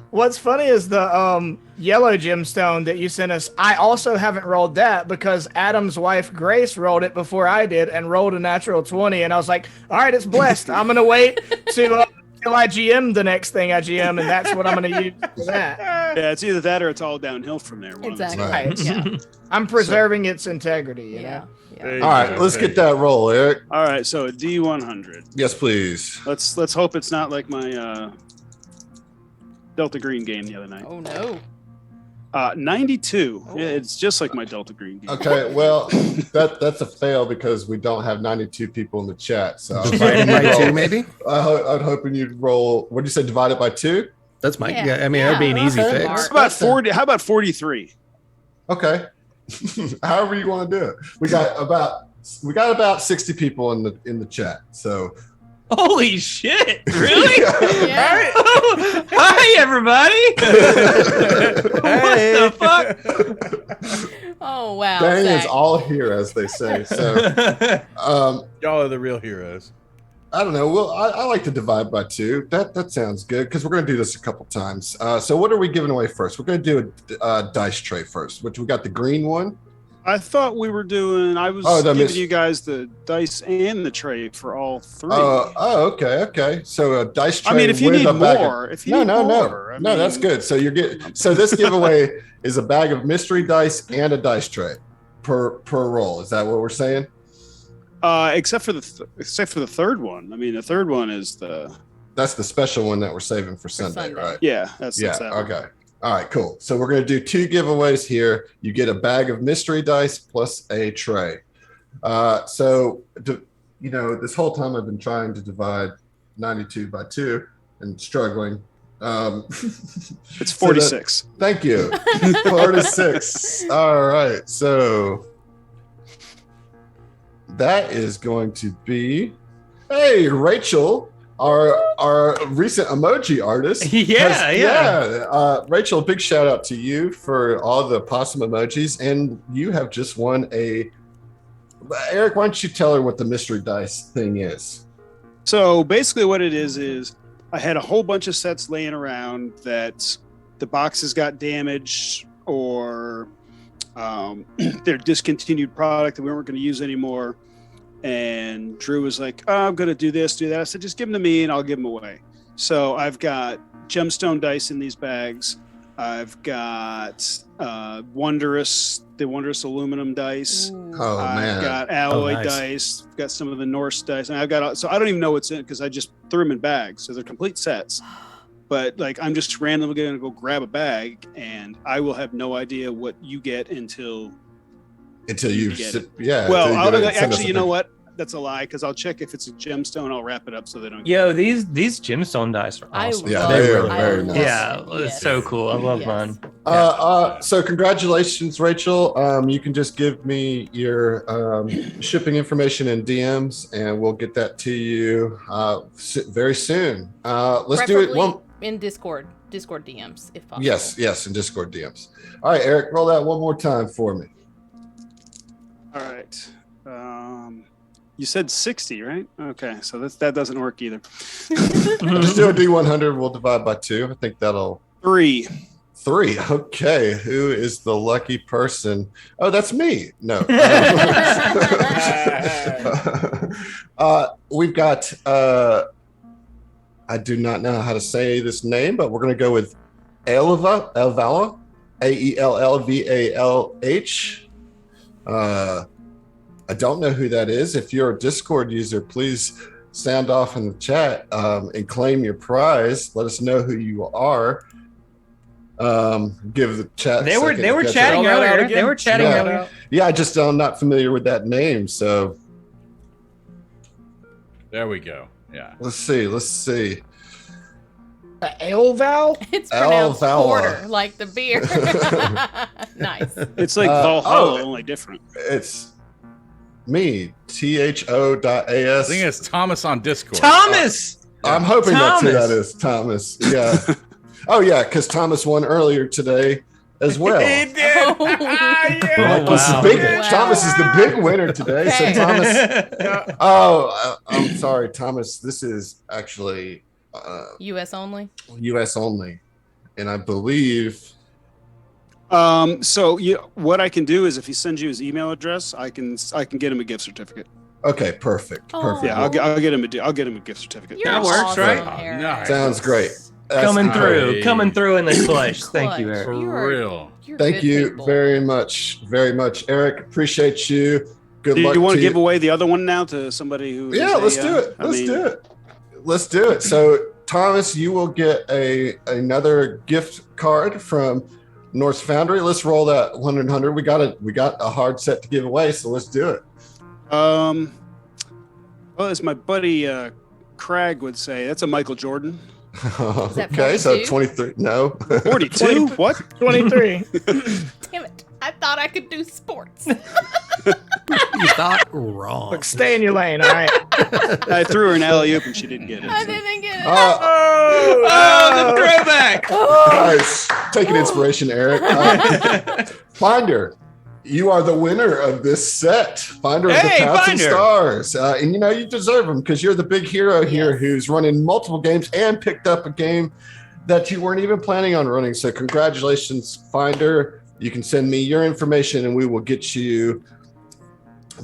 the yellow gemstone that you sent us. I also haven't rolled that because Adam's wife Grace rolled it before I did and rolled a natural 20, and I was like, all right, it's blessed. I'm gonna wait till I GM the next thing I GM, and that's what I'm gonna use for that. Yeah, it's either that or it's all downhill from there. One of the two. Exactly. Right. Yeah. I'm preserving its integrity. You Yeah. know? Yeah. All right, let's get that roll, Eric. All right, so a D100. Yes, please. Let's hope it's not like my Delta Green game the other night. Oh no. 92. Oh. Yeah, it's just like my Delta Green game. Okay, well, that's a fail because we don't have 92 people in the chat. So Divided by 2, maybe? I'm hoping you'd roll. What did you say? Divide it by 2? That's my. Yeah. Yeah, I mean, that would be an easy Okay. fix. Smart. How about 40? How about 43? Okay. However you want to do it. We got about 60 people in the chat. So Holy shit! Really? Yeah. Hi, everybody! What the fuck? Oh wow. Dang is Zach. all here, as they say. So Y'all are the real heroes. I don't know. Well, I like to divide by 2. That sounds good because we're going to do this a couple times. So what are we giving away first? We're going to do a dice tray first, which we got the green one. I thought we were doing. I was Oh, that giving miss- you guys the dice and the tray for all 3. Okay. So a dice tray. I mean, if you with need a bag of- more, if you need more, I No, that's mean- good. So you're getting. So this giveaway is a bag of mystery dice and a dice tray per roll. Is that what we're saying? Except for the third one. I mean, the third one is the That's the special one that we're saving for Sunday, Sunday. right? yeah. That's Yeah. that one. Okay. All right. Cool. So we're going to do 2 giveaways here. You get a bag of mystery dice plus a tray. This whole time I've been trying to divide 92 by 2 and struggling. It's 46. Thank you. 46. All right. So that is going to be, hey, Rachel, our recent emoji artist. Yeah. Rachel, big shout out to you for all the possum emojis. And you have just won Eric, why don't you tell her what the mystery dice thing is? So basically, what it is I had a whole bunch of sets laying around that the boxes got damaged or they're discontinued product that we weren't going to use anymore. And Drew was like, oh, I'm going to do this, do that. I said, just give them to me and I'll give them away. So I've got gemstone dice in these bags. I've got the wondrous aluminum dice. Oh, man. I've got alloy nice. dice. I've got some of the Norse dice. And I've got, so I don't even know what's in it because I just threw them in bags. So they're complete sets. But like, I'm just randomly going to go grab a bag and I will have no idea what you get until Until get sit, it. yeah. Well, until you I'll, get it and send us actually, a you know picture. what? That's a lie because I'll check if it's a gemstone. I'll wrap it up so they don't. Yo, these gemstone dice are I awesome. Yeah, love they are it. very I nice. love Yeah, it. it's Yes. so cool. I love Yes. mine. So congratulations, Rachel. You can just give me your shipping information and DMs, and we'll get that to you very soon. Let's do it. Preferably in Discord DMs if possible. Yes, in Discord DMs. All right, Eric, roll that one more time for me. All right. You said 60, right? Okay, so that doesn't work either. Just do a D100. We'll divide by 2. I think that'll 3. 3. Okay, who is the lucky person? Oh, that's me. No. We've got. I do not know how to say this name, but we're going to go with Elvalh, AELLVALH. I don't know who that is. If you're a Discord user, please sound off in the chat and claim your prize. Let us know who you are. Give the chat. They were chatting earlier. They were chatting earlier. Yeah, I just I'm not familiar with that name, so There we go. Yeah. let's see. Elval? It's pronounced Valhalla. porter, like the beer. Nice. It's like Valhalla, only different. It's me, THO.AS. I think it's Thomas on Discord. Thomas. I'm hoping that's who Thomas. that is, Thomas. Yeah. Oh yeah, because Thomas won earlier today as well. He did. Oh. Like, Oh, this is wow. big. Wow. Thomas is the big winner today. Okay. So Thomas. I'm sorry, Thomas. This is actually U.S. only. U.S. only, and I believe. So what I can do is if he sends you his email address, I can get him a gift certificate. Okay, perfect. Oh. Perfect. Yeah, I'll get him a gift certificate. You're That works, awesome, right? Eric. Nice. Sounds great. That's coming great. through in the clutch. Thank you, Clutch. Eric. For You're- real. You're Thank good you people. very much, Eric. Appreciate you. Good Do luck. you want to you. give away the other one now to somebody who? Yeah, is let's a, do it. I Let's mean, do it. Let's do it. So, Thomas, you will get another gift card from Norse Foundry. Let's roll that 100. We got a hard set to give away, so let's do it. Well, as my buddy Craig would say, that's a Michael Jordan. that Okay, so 42? 23. No. 42? What? 23. Damn it! I thought I could do sports. You thought wrong. Look, stay in your lane, all right? I threw her an alley oop and she didn't get it. I so. didn't get it. Oh, the throwback. Nice. Taking inspiration, Eric. Finder, you are the winner of this set. Finder of the Hey, Paths and Finder. Stars. And you deserve them because you're the big hero here Yes. who's running multiple games and picked up a game that you weren't even planning on running. So congratulations, Finder. You can send me your information and we will get you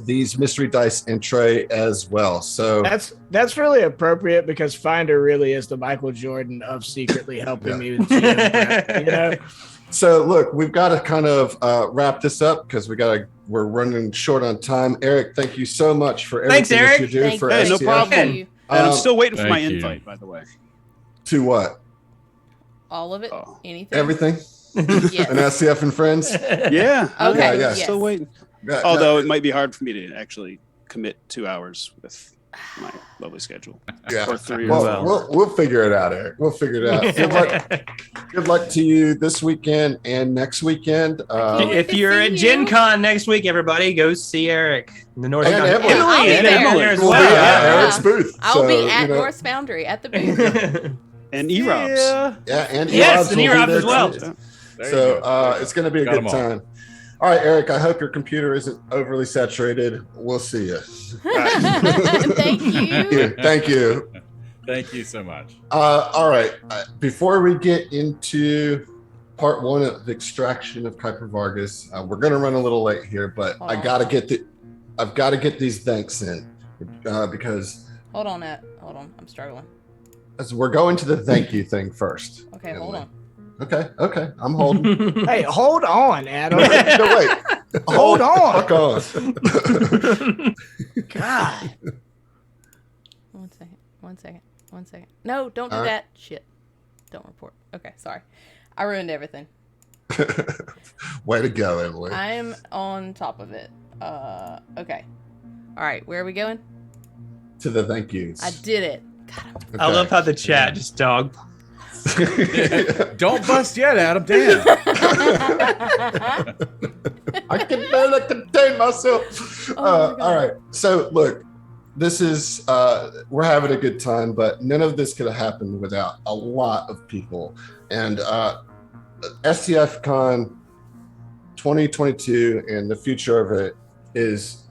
these mystery dice and tray as well. So That's really appropriate because Finder really is the Michael Jordan of secretly helping me with GM prep, you know? So look, we've got to kind of wrap this up because we're running short on time. Eric, thank you so much for everything Thanks, Eric. that you do Thank for you. Hey, no STF. problem. Thank you. And I'm still waiting for my Thank you. invite, by the way. To what? All of it. Oh. Anything. Everything? Yes. And STF and friends? Yeah. Okay, Yeah, yes. Still waiting. Yeah, Although it might be hard for me to actually commit 2 hours with my lovely schedule. yeah. Or 3 or Well, 4. we'll figure it out, Eric. We'll figure it out. Good luck to you this weekend and next weekend. If you're See at you. Gen Con next week, everybody go see Eric. The North And Con. Emily. I'll be is there. down there as We'll be well. at Yeah. Eric's booth. I'll So, be at you know, North Foundry at the booth. And E-Robs. Yeah, and Yes, Erobs and will be Erobs there as well. too. There you So go. it's going to be a Got good 'em all. time. All right, Eric, I hope your computer isn't overly saturated. We'll see you. Thank you. Thank you. Thank you so much. All right. Before we get into part 1 of the extraction of Kuiper Vargas, we're going to run a little late here, but I've got to get these thanks in because Hold on, I'm struggling. as we're going to the thank you thing first. Okay, hold on. Okay. I'm holding. Hey, hold on, Adam. No, wait. Hold on. Fuck on. God. One second. No, don't do All right. that. Shit. Don't report. Okay, sorry. I ruined everything. Way to go, Emily. I'm on top of it. Okay. All right, where are we going? To the thank yous. I did it. God, I love how the chat just dog. Don't bust yet, Adam. Damn. I can barely contain myself. Oh my God. All right. So look, this is we're having a good time, but none of this could have happened without a lot of people. And STF Con 2022 and the future of it is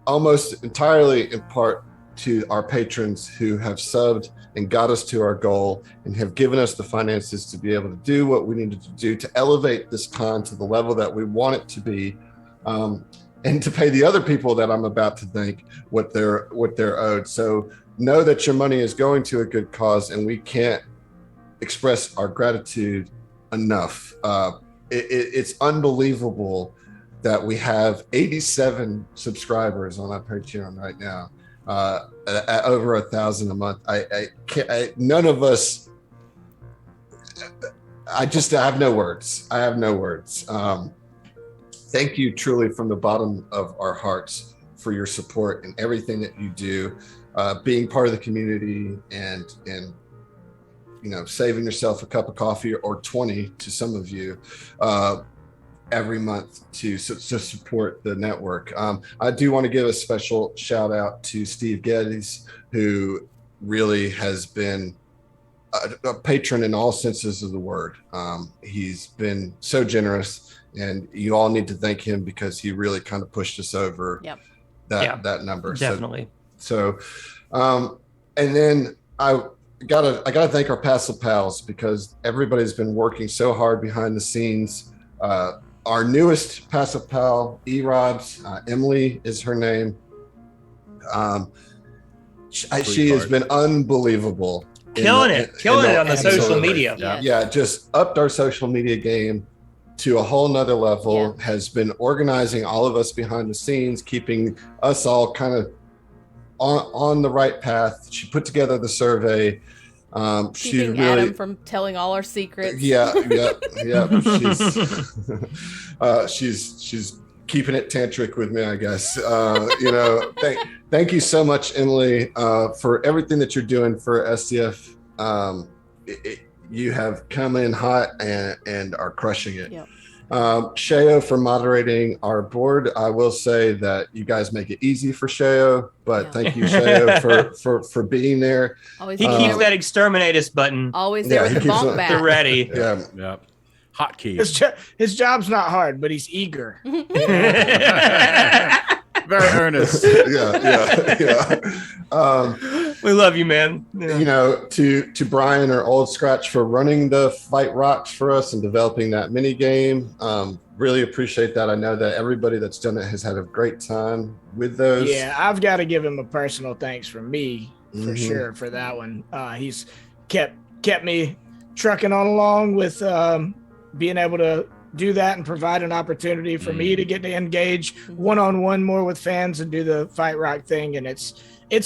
almost entirely in part to our patrons who have subbed and got us to our goal and have given us the finances to be able to do what we needed to do to elevate this con to the level that we want it to be, and to pay the other people that I'm about to thank what they're owed. So know that your money is going to a good cause, and we can't express our gratitude enough. It's unbelievable that we have 87 subscribers on our Patreon right now, at over 1,000 a month. None of us. I have no words. I have no words. Thank you truly from the bottom of our hearts for your support and everything that you do, being part of the community and saving yourself a cup of coffee or 20 to some of you every month to support the network. I do want to give a special shout out to Steve Geddes, who really has been a patron in all senses of the word. He's been so generous, and you all need to thank him because he really kind of pushed us over that number. Definitely. So and then I gotta thank our Passive Pals, because everybody's been working so hard behind the scenes. Our newest Passive Pal, E-Robs, Emily is her name. She has been unbelievable. Killing it on the social absolutely. media. Yeah, just upped our social media game to a whole nother level, has been organizing all of us behind the scenes, keeping us all kind of on the right path. She put together the survey. Keeping Adam from telling all our secrets. Yeah. She's keeping it tantric with me, I guess. Thank you so much, Emily, for everything that you're doing for STF. You have come in hot and are crushing it. Yep. Sheo for moderating our board. I will say that you guys make it easy for Sheo, but thank you, Sheo, for being there. He keeps that exterminate us button. Always there with the bump back. They're ready. Yeah. Hotkey. His job's not hard, but he's eager. Very earnest. Yeah. We love you, man. To Brian or Old Scratch for running the Fight Rocks for us and developing that mini game. Really appreciate that. I know that everybody that's done it has had a great time with those. Yeah, I've got to give him a personal thanks from me for sure for that one. He's kept me trucking on along with being able to do that and provide an opportunity for me to get to engage one-on-one more with fans and do the Fight Rock thing. And it's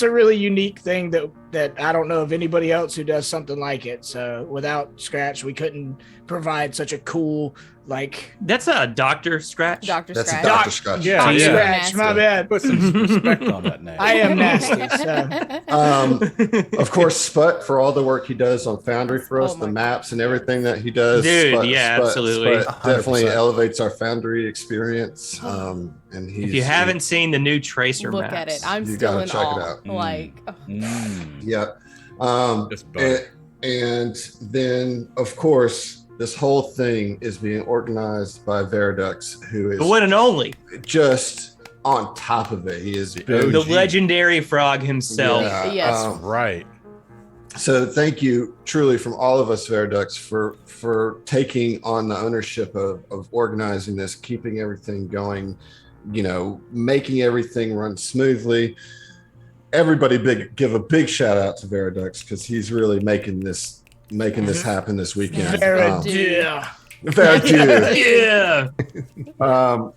a really unique thing that I don't know of anybody else who does something like it. So without Scratch, we couldn't provide such a cool, that's a Dr. Scratch. Dr. That's Scratch. a Dr. Scratch. Yeah. Scratch, my bad. Put some respect on that name. I am nasty. So. Of course, Sput for all the work he does on Foundry for us, the maps and everything that he does. Dude, Sput absolutely. definitely elevates our Foundry experience. And if you haven't seen the new Tracer look maps, at it. I'm you still in gotta check awe. it out. And then, of course, this whole thing is being organized by Veridux, who is the one and only, just on top of it. He is the legendary frog himself. Yes. Right. So thank you truly from all of us, Veridux, for taking on the ownership of organizing this, keeping everything going, making everything run smoothly. Everybody give a big shout out to Veridux, because he's really making this happen this weekend. Veridux. All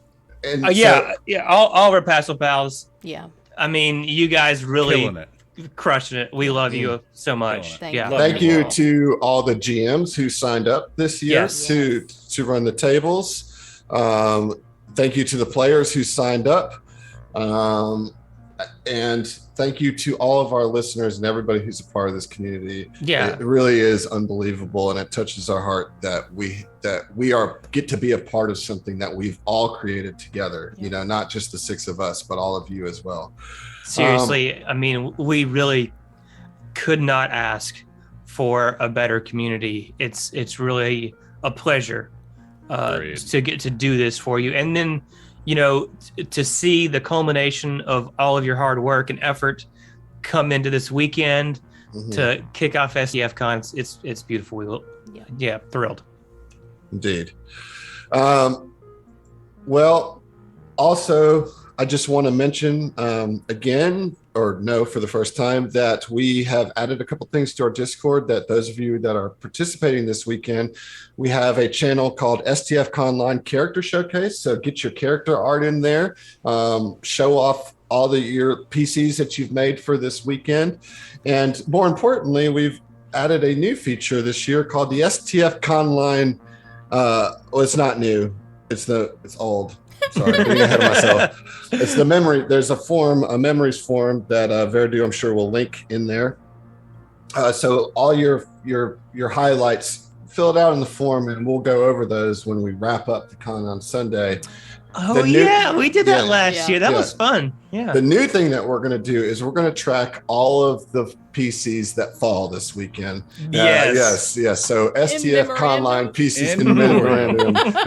of our Passive Pals. Yeah. I mean, you guys really Killing it. crushing it. We love you so much. Thank you to all the GMs who signed up this year to run the tables. Thank you to the players who signed up. And thank you to all of our listeners and everybody who's a part of this community. Yeah, it really is unbelievable, and it touches our heart that we get to be a part of something that we've all created together. Not just the six of us, but all of you as well. Seriously, I mean, we really could not ask for a better community. It's really a pleasure to get to do this for you. And then, to see the culmination of all of your hard work and effort come into this weekend to kick off STF Cons, it's beautiful. Yeah, thrilled. Indeed. Well, also, I just want to mention for the first time, that we have added a couple things to our Discord that those of you that are participating this weekend, we have a channel called STF CONLine Character Showcase. So get your character art in there, show off all your PCs that you've made for this weekend. And more importantly, we've added a new feature this year called the STF CONLine. It's not new. It's old. Sorry, getting ahead of myself. It's the memory. There's a memories form that Verdu, I'm sure, will link in there. So all your highlights, fill it out in the form, and we'll go over those when we wrap up the con on Sunday. Oh, we did that last year. That was fun. Yeah. The new thing that we're going to do is we're going to track all of the PCs that fall this weekend. Yes. So STF CONLine PCs in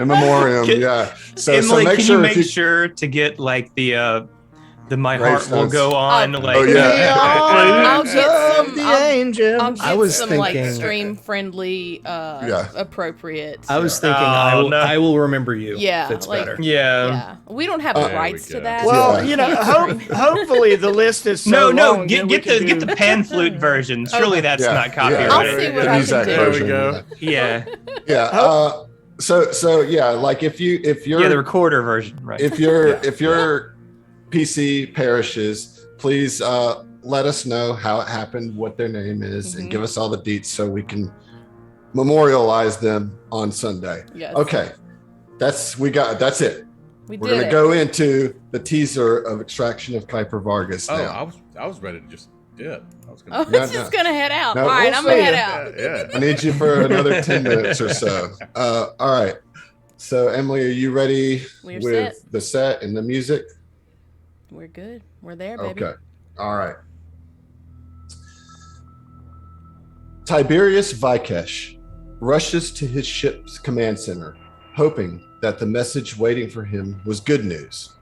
memoriam. Yeah. So Emily, make can sure you make sure to get like the My Heart Will Go On. I'll get some like stream friendly, appropriate. I was thinking I will remember you. Yeah, fits better. Yeah. We don't have the rights to that. Well, hopefully the list is so long. Get the pan flute version. Surely that's not copyrighted. I'll see what I can do. There we go. Yeah. So like if you're the recorder version, right? If your PC perishes, please let us know how it happened, what their name is, and give us all the deets so we can memorialize them on Sunday. Yes. Okay, that's it. We're going to go into the teaser of Extraction of Kuiper Vargas now. I was ready to just dip. Just gonna head out. All right, I'm gonna head out. Yeah. I need you for another 10 minutes or so. All right. So Emily, are you ready with the set and the music? We're good. We're there, baby. Okay. All right. Tiberius Vikesh rushes to his ship's command center, hoping that the message waiting for him was good news.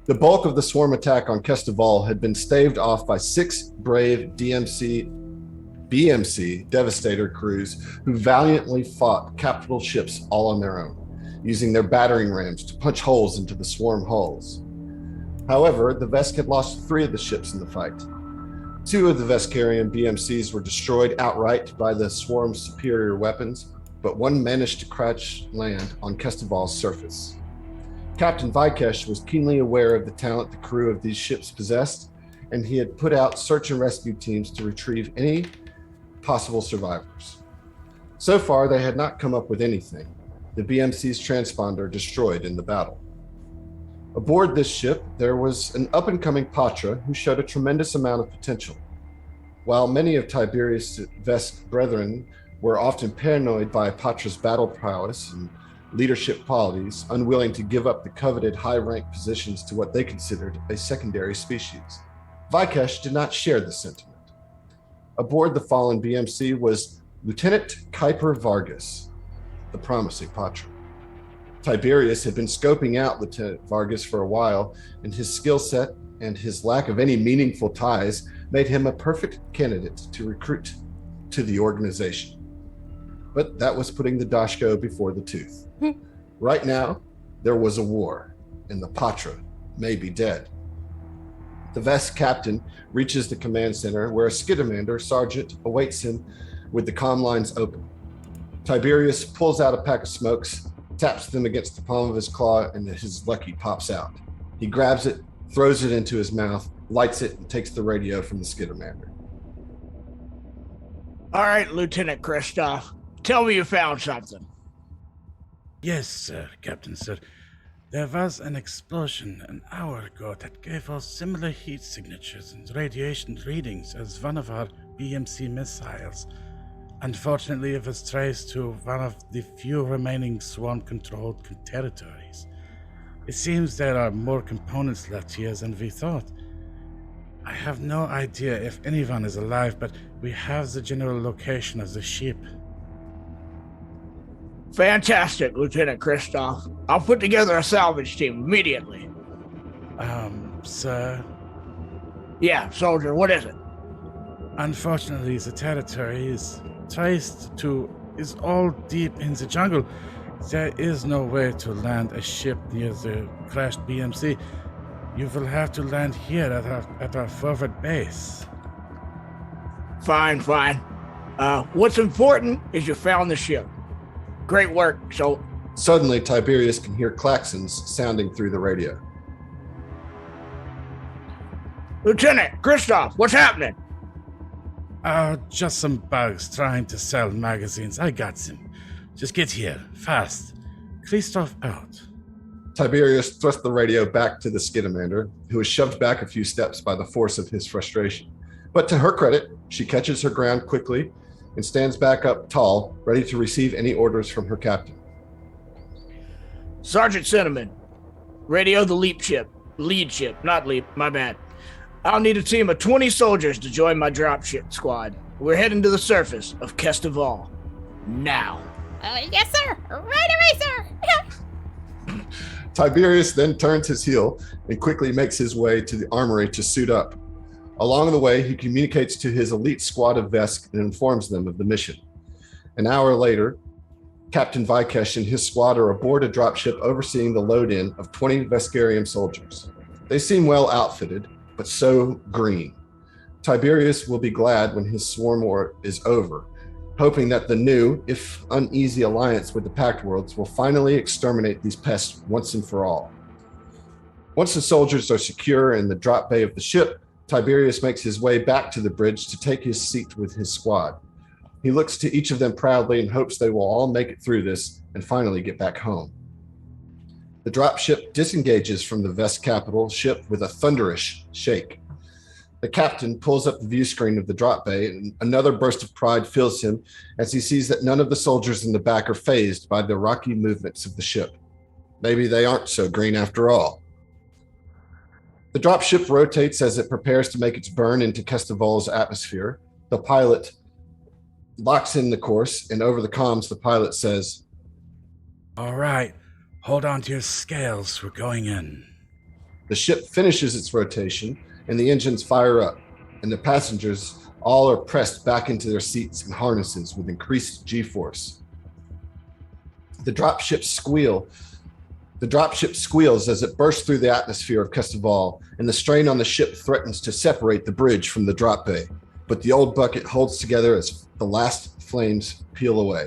The bulk of the swarm attack on Kesteval had been staved off by 6 brave BMC Devastator crews who valiantly fought capital ships all on their own, using their battering rams to punch holes into the swarm hulls. However, the Vesk had lost 3 of the ships in the fight. 2 of the Veskarian BMCs were destroyed outright by the swarm's superior weapons, but 1 managed to crash land on Kesteval's surface. Captain Vikesh was keenly aware of the talent the crew of these ships possessed, and he had put out search and rescue teams to retrieve any possible survivors. So far, they had not come up with anything. The BMC's transponder destroyed in the battle. Aboard this ship, there was an up-and-coming Patra who showed a tremendous amount of potential. While many of Tiberius' Vesk brethren were often paranoid by Patra's battle prowess and leadership qualities, unwilling to give up the coveted high-rank positions to what they considered a secondary species, Vikesh did not share this sentiment. Aboard the fallen BMC was Lieutenant Kuiper Vargas, the promising Patra. Tiberius had been scoping out Lieutenant Vargas for a while, and his skill set and his lack of any meaningful ties made him a perfect candidate to recruit to the organization. But that was putting the Dashko before the tooth. Right now, there was a war, and the Patra may be dead. The Vesk captain reaches the command center, where a Skidamander sergeant awaits him with the comm lines open. Tiberius pulls out a pack of smokes, taps them against the palm of his claw, and his lucky pops out. He grabs it, throws it into his mouth, lights it, and takes the radio from the Skidamander. All right, Lieutenant Kristoff, tell me you found something. Yes, sir, Captain, sir. There was an explosion an hour ago that gave us similar heat signatures and radiation readings as one of our BMC missiles. Unfortunately, it was traced to one of the few remaining swarm-controlled territories. It seems there are more components left here than we thought. I have no idea if anyone is alive, but we have the general location of the ship. Fantastic, Lieutenant Kristoff. I'll put together a salvage team immediately. Sir, Yeah, soldier, what is it? unfortunately the territory is all deep in the jungle. There is no way to land a ship near the crashed BMC. You will have to land here at our forward base. Fine. What's important is you found the ship. Great work, so... Suddenly, Tiberius can hear klaxons sounding through the radio. Lieutenant Kristoff, what's happening? Just some bugs trying to sell magazines. I got them. Just get here, fast. Kristoff out. Tiberius thrust the radio back to the Skidamander, who was shoved back a few steps by the force of his frustration. But to her credit, she catches her ground quickly and stands back up tall, ready to receive any orders from her captain. Sergeant Cinnamon, radio the lead ship, not leap, my bad. I'll need a team of 20 soldiers to join my dropship squad. We're heading to the surface of Kesteval. Now. Yes, sir. Right away, sir. Tiberius then turns his heel and quickly makes his way to the armory to suit up. Along the way, he communicates to his elite squad of Vesk and informs them of the mission. An hour later, Captain Vikesh and his squad are aboard a dropship overseeing the load-in of 20 Veskarium soldiers. They seem well outfitted, but so green. Tiberius will be glad when his swarm war is over, hoping that the new, if uneasy alliance with the Pact Worlds will finally exterminate these pests once and for all. Once the soldiers are secure in the drop bay of the ship, Tiberius makes his way back to the bridge to take his seat with his squad. He looks to each of them proudly and hopes they will all make it through this and finally get back home. The dropship disengages from the Vesk capital ship with a thunderous shake. The captain pulls up the view screen of the drop bay, and another burst of pride fills him as he sees that none of the soldiers in the back are fazed by the rocky movements of the ship. Maybe they aren't so green after all. The dropship rotates as it prepares to make its burn into Kesteval's atmosphere. The pilot locks in the course, and over the comms, the pilot says, All right, hold on to your scales. We're going in. The ship finishes its rotation, and the engines fire up, and the passengers all are pressed back into their seats and harnesses with increased G-force. The dropship squeals as it bursts through the atmosphere of Kesteval, and the strain on the ship threatens to separate the bridge from the drop bay. But the old bucket holds together as the last flames peel away.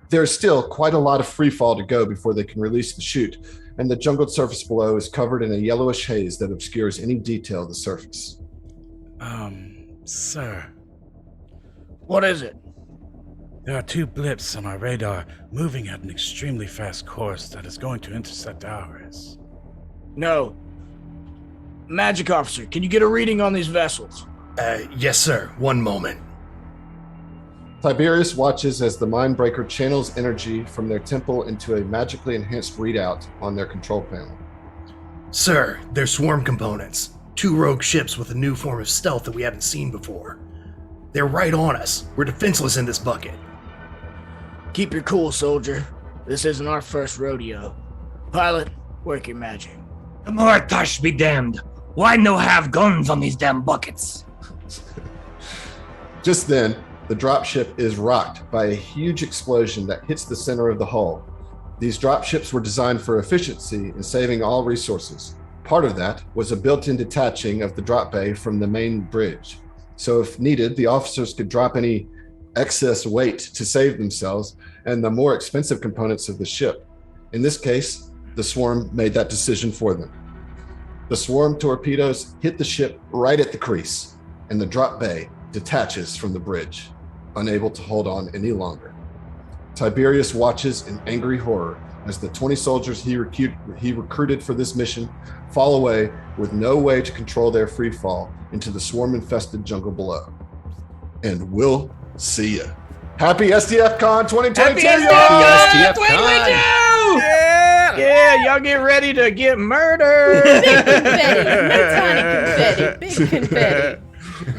There is still quite a lot of free fall to go before they can release the chute, and the jungled surface below is covered in a yellowish haze that obscures any detail of the surface. Sir. What is it? There are 2 blips on our radar moving at an extremely fast course that is going to intercept ours. No. Magic officer, can you get a reading on these vessels? Yes, sir. One moment. Tiberius watches as the Mindbreaker channels energy from their temple into a magically enhanced readout on their control panel. Sir, they're swarm components. 2 rogue ships with a new form of stealth that we haven't seen before. They're right on us. We're defenseless in this bucket. Keep your cool, soldier. This isn't our first rodeo. Pilot, work your magic. The Mortash be damned. Why no have guns on these damn buckets? Just then, the dropship is rocked by a huge explosion that hits the center of the hull. These dropships were designed for efficiency and saving all resources. Part of that was a built-in detaching of the drop bay from the main bridge. So if needed, the officers could drop any excess weight to save themselves and the more expensive components of the ship. In this case, the swarm made that decision for them. The swarm torpedoes hit the ship right at the crease, and the drop bay detaches from the bridge, unable to hold on any longer. Tiberius watches in angry horror as the 20 soldiers he recruited for this mission fall away with no way to control their free fall into the swarm-infested jungle below. And we'll see ya. Happy STF Con 2022, Happy STF Con! 2022! Yeah, y'all get ready to get murdered. Big confetti. No tiny confetti. Big confetti.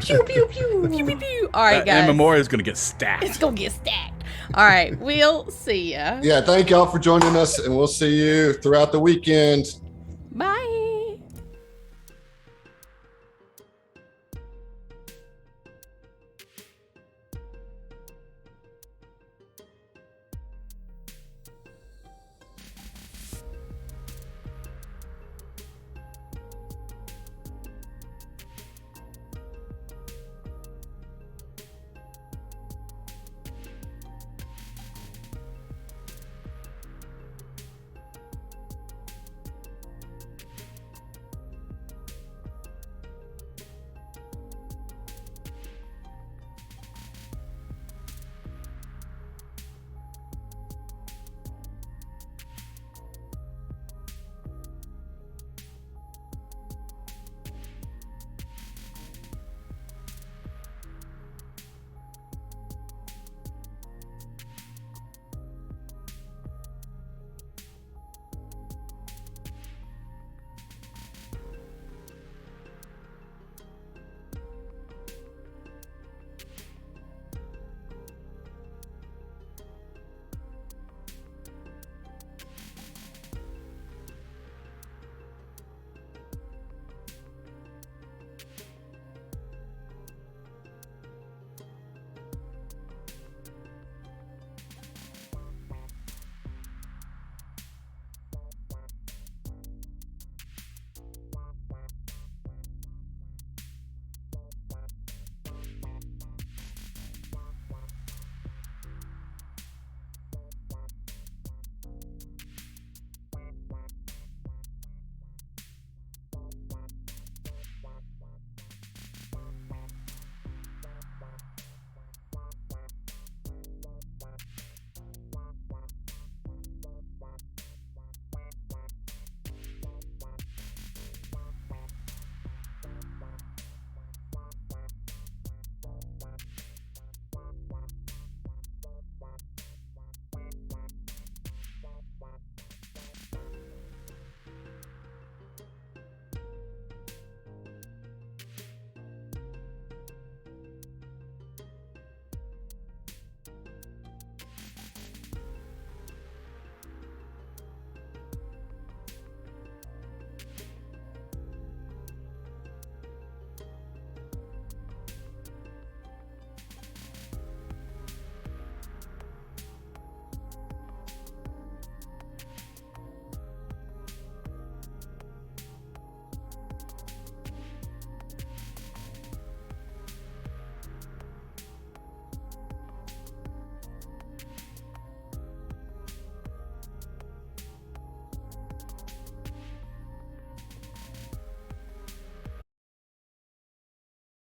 Pew, pew, pew. Pew, pew, pew. All right, That guys. in memoriam is going to get stacked. It's going to get stacked. All right, we'll see ya. Yeah, thank y'all for joining us, and we'll see you throughout the weekend.